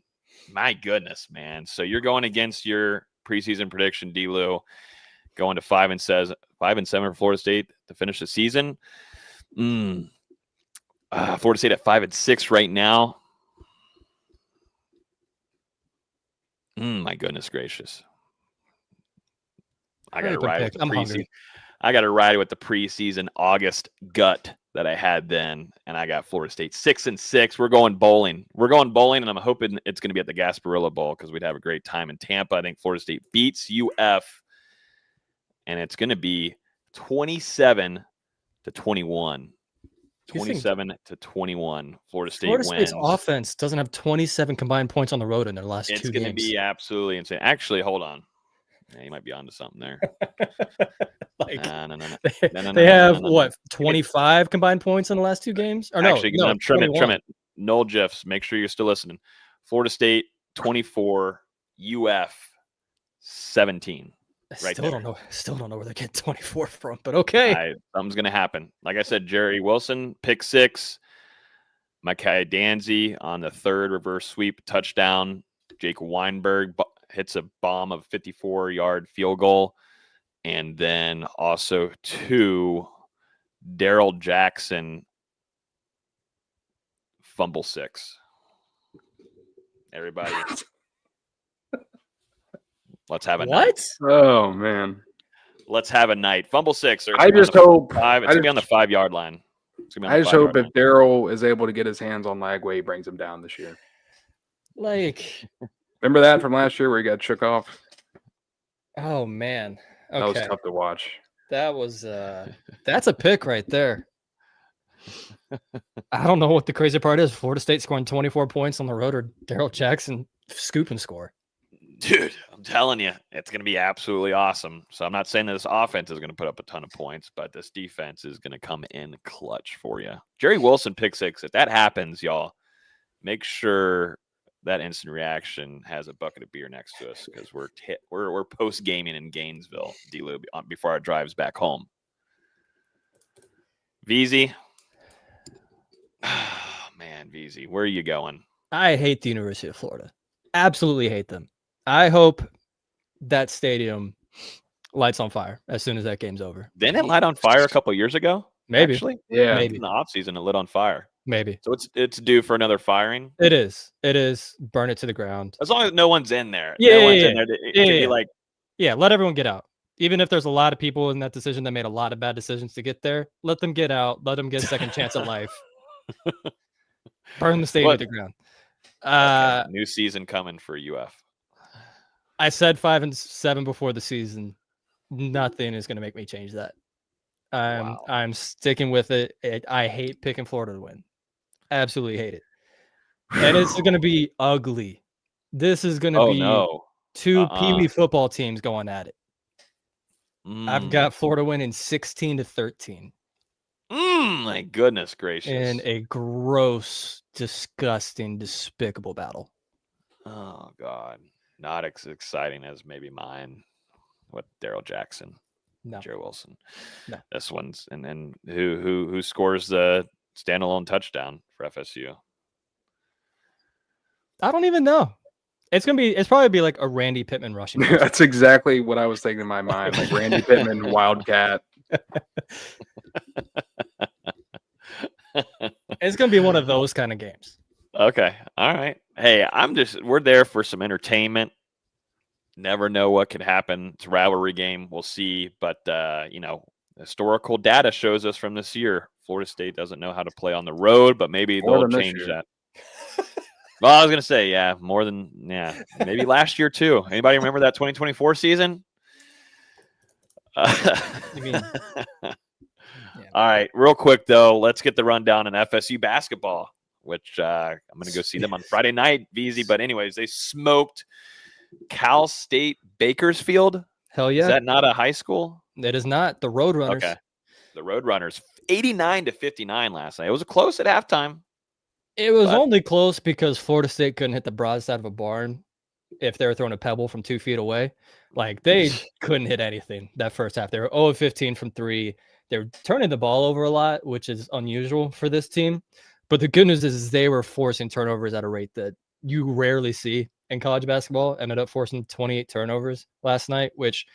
My goodness, man. So you're going against your preseason prediction, D-Lou, going to 5-7 for Florida State to finish the season. Florida State at 5-6 right now. My goodness gracious. I got to ride with the preseason. I got to ride with the preseason August gut that I had then, and I got Florida State 6-6. We're going bowling. And I'm hoping it's going to be at the Gasparilla Bowl because we'd have a great time in Tampa. I think Florida State beats UF, and it's going to be 27-21. 27-21. Florida State wins. State's offense doesn't have 27 combined points on the road in their last 2 games. It's going to be absolutely insane. Actually, hold on. Yeah, you might be onto something there. No. They have what, 25 combined points in the last 2 games? Or actually, no, trim it. NoleGifs, make sure you're still listening. Florida State 24, UF 17. Right Still there. don't know. Still don't know where they're getting 24 from, but okay. Something's gonna happen. Like I said, Jerry Wilson pick 6. Micah Danzy on the 3rd reverse sweep touchdown. Jake Weinberg hits a bomb of 54-yard field goal, and then also 2 Daryl Jackson fumble 6. Everybody, let's have a night. Oh man, let's have a night. Fumble 6. I just hope 5. It's gonna be on the 5-yard line. I just hope if Daryl is able to get his hands on Lagway, he brings him down this year. Like, remember that from last year where he got shook off? oh man, okay. That was tough to watch. That was that's a pick right there. I don't know what the crazy part is. Florida State scoring 24 points on the road, or Daryl Jackson scoop and score. Dude, I'm telling you, it's going to be absolutely awesome. So I'm not saying that this offense is going to put up a ton of points, but this defense is going to come in clutch for you. Jerry Wilson pick 6. If that happens, y'all, make sure that instant reaction has a bucket of beer next to us, because we're post gaming in Gainesville, D-Lou, before our drives back home. VZ. Oh, man, VZ, where are you going? I hate the University of Florida. Absolutely hate them. I hope that stadium lights on fire as soon as that game's over. Didn't it light on fire a couple of years ago? Maybe. Actually? Yeah. Maybe. In the offseason, it lit on fire. Maybe. So it's due for another firing? It is. It is. Burn it to the ground. As long as no one's in there. Yeah, no one's yeah, in there. It yeah, could yeah. be like, Yeah, let everyone get out. Even if there's a lot of people in that decision that made a lot of bad decisions to get there, let them get out. Let them get a second chance at life. Burn the stadium to the ground. okay, new season coming for UF. I said 5-7 before the season. Nothing is going to make me change that. Wow. I'm sticking with it. I hate picking Florida to win. Absolutely hate it. And it's going to be ugly. This is going to be two Pee-wee football teams going at it. I've got Florida winning 16-13. My goodness gracious. In a gross, disgusting, despicable battle. Oh, God. Not as exciting as maybe mine with Daryl Jackson. No. Jerry Wilson. No. This one's and then who scores the standalone touchdown for FSU? I don't even know. It's probably be like a Randy Pittman rushing. That's exactly what I was thinking in my mind. Like Randy Pittman, Wildcat. It's gonna be one of those kind of games. Okay. All right. Hey, we're there for some entertainment. Never know what could happen. It's a rivalry game. We'll see. But, historical data shows us from this year, Florida State doesn't know how to play on the road, but maybe they'll change that. Well, I was going to say, maybe last year too. Anybody remember that 2024 season? You mean? All right. Real quick, though, let's get the rundown on FSU basketball, which I'm going to go see them on Friday night, VZ. But anyways, they smoked Cal State Bakersfield. Hell yeah. Is that not a high school? It is not. The Roadrunners. Okay. The Roadrunners, 89-59 last night. It was close at halftime. It was only close because Florida State couldn't hit the broadside of a barn if they were throwing a pebble from 2 feet away. Like, they couldn't hit anything that first half. They were 0-15 from 3. They were turning the ball over a lot, which is unusual for this team. But the good news is they were forcing turnovers at a rate that you rarely see in college basketball. Ended up forcing 28 turnovers last night, which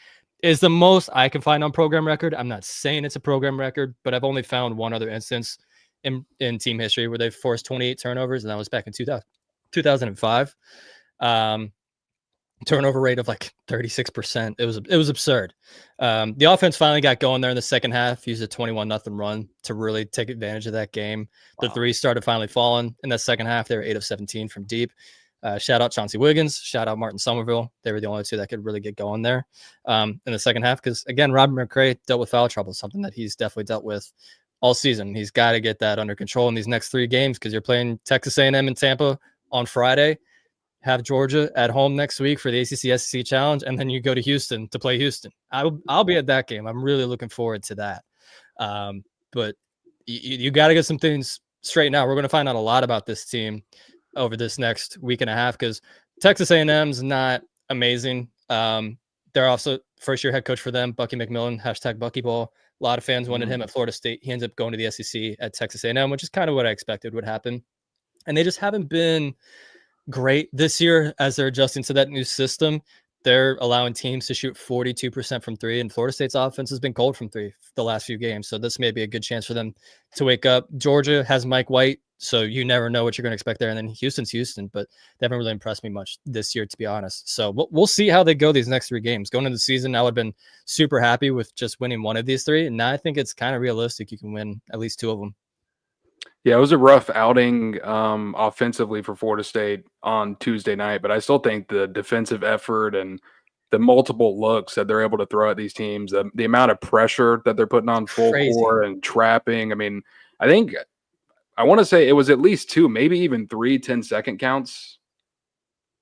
is the most I can find on program record. I'm not saying it's a program record, but I've only found one other instance in team history where they forced 28 turnovers, and that was back in 2005. Turnover rate of like 36%. It was absurd. The offense finally got going there in the second half, used a 21-0 run to really take advantage of that game. Wow. The threes started finally falling in that second half. They were 8 of 17 from deep. Shout out Chauncey Wiggins. Shout out Martin Somerville. They were the only two that could really get going there in the second half. Because, again, Robert McCray dealt with foul trouble, something that he's definitely dealt with all season. He's got to get that under control in these next 3 games because you're playing Texas A&M and Tampa on Friday, have Georgia at home next week for the ACC SEC Challenge, and then you go to Houston to play Houston. I'll be at that game. I'm really looking forward to that. But you got to get some things straightened out. We're going to find out a lot about this team over this next week and a half because Texas A&M's not amazing. They're also first-year head coach for them, Bucky McMillan, #BuckyBall. A lot of fans wanted him at Florida State. He ends up going to the SEC at Texas A&M, which is kind of what I expected would happen. And they just haven't been great this year as they're adjusting to that new system. They're allowing teams to shoot 42% from three, and Florida State's offense has been cold from three the last few games. So this may be a good chance for them to wake up. Georgia has Mike White, so you never know what you're going to expect there. And then Houston's Houston, but they haven't really impressed me much this year, to be honest. So we'll see how they go these next 3 games. Going into the season, I would have been super happy with just winning one of these 3. And now I think it's kind of realistic you can win at least 2 of them. Yeah, it was a rough outing offensively for Florida State on Tuesday night, but I still think the defensive effort and the multiple looks that they're able to throw at these teams, the amount of pressure that they're putting on full court and trapping. I mean, I want to say it was at least 2, maybe even 3 10-second counts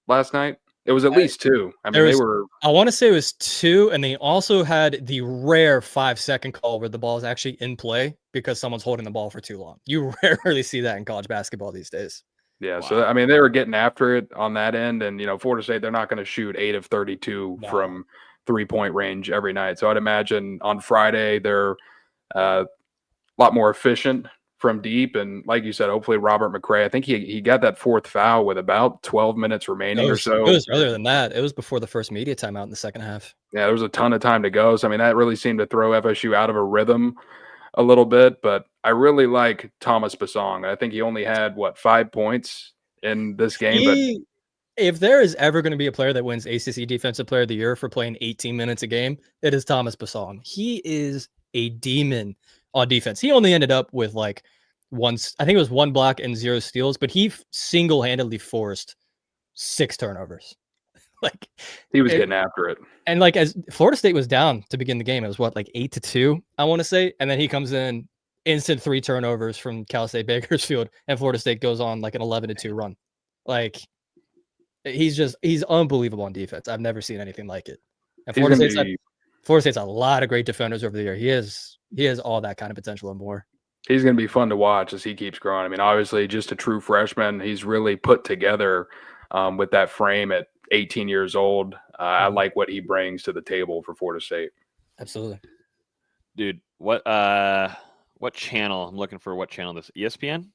last night. It was at least 2. I mean, I want to say it was 2, and they also had the rare 5-second call where the ball is actually in play because someone's holding the ball for too long. You rarely see that in college basketball these days. Yeah, wow. So I mean, they were getting after it on that end, and Florida State, they're not going to shoot 8 of 32 from 3-point range every night. So I'd imagine on Friday they're a lot more efficient from deep, and like you said, hopefully Robert McRae. I think he got that 4th foul with about 12 minutes remaining or so. It was earlier than that. It was before the first media timeout in the second half. Yeah, there was a ton of time to go. So I mean, that really seemed to throw FSU out of a rhythm a little bit. But I really like Thomas Basong. I think he only had 5 points in this game. If there is ever going to be a player that wins ACC Defensive Player of the Year for playing 18 minutes a game, it is Thomas Basong. He is a demon on defense. He only ended up with I think it was 1 block and 0 steals, but he single-handedly forced 6 turnovers. He was getting after it. And as Florida State was down to begin the game, it was 8-2, I want to say. And then he comes in, instant 3 turnovers from Cal State Bakersfield, and Florida State goes on an 11-2 run. He's unbelievable on defense. I've never seen anything like it. And Florida State's a lot of great defenders over the year. He has all that kind of potential and more. He's going to be fun to watch as he keeps growing. I mean, obviously, just a true freshman. He's really put together with that frame at 18 years old. I like what he brings to the table for Florida State. Absolutely. Dude, what channel? I'm looking for what channel this ESPN?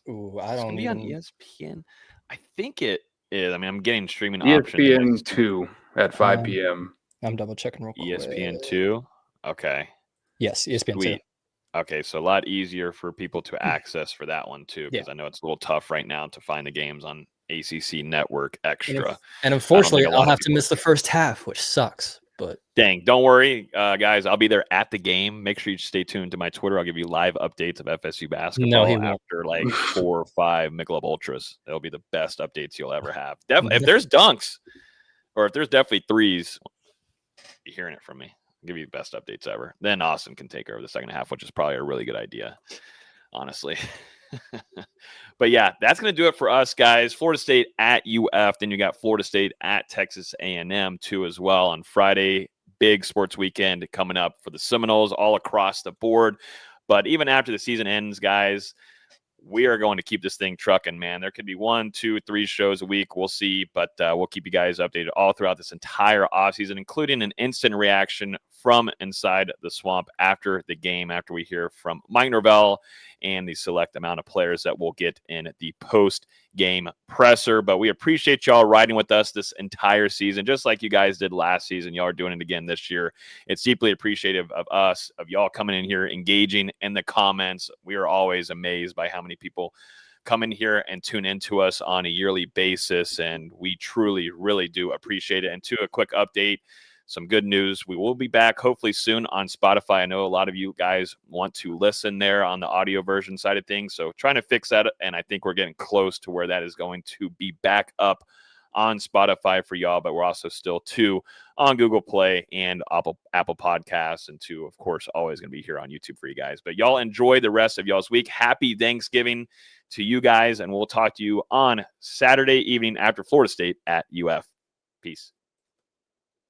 Ooh, I don't be on ESPN. I think it is. I mean, I'm getting streaming ESPN options. 2 at 5 p.m. I'm double checking real quick. ESPN 2. Okay. Yes, ESPN 2. Okay, so a lot easier for people to access for that one too, because I know it's a little tough right now to find the games on ACC Network Extra. And unfortunately, I'll have to miss the first half, which sucks. But dang, don't worry, guys. I'll be there at the game. Make sure you stay tuned to my Twitter. I'll give you live updates of FSU basketball after 4 or 5 Michelob Ultras. That'll be the best updates you'll ever have. Definitely, if there's dunks or if there's definitely threes, you're hearing it from me. I'll give you the best updates ever. Then Austin can take over the second half, which is probably a really good idea, honestly. But yeah, that's going to do it for us, guys. Florida State at UF. Then you got Florida State at Texas A&M too as well on Friday. Big sports weekend coming up for the Seminoles all across the board. But even after the season ends, guys, we are going to keep this thing trucking, man. There could be 1, 2, 3 shows a week. We'll see, but we'll keep you guys updated all throughout this entire offseason, including an instant reaction from inside the swamp after the game, after we hear from Mike Norvell and the select amount of players that we'll get in the post-game presser. But we appreciate y'all riding with us this entire season, just like you guys did last season. Y'all are doing it again this year. It's deeply appreciative of us, of y'all coming in here, engaging in the comments. We are always amazed by how many people come in here and tune into us on a yearly basis, and we truly, really do appreciate it. And to a quick update, some good news. We will be back hopefully soon on Spotify. I know a lot of you guys want to listen there on the audio version side of things, so trying to fix that, and I think we're getting close to where that is going to be back up on Spotify for y'all, but we're also still on Google Play and Apple Podcasts, and of course, always going to be here on YouTube for you guys. But y'all enjoy the rest of y'all's week. Happy Thanksgiving to you guys, and we'll talk to you on Saturday evening after Florida State at UF. Peace.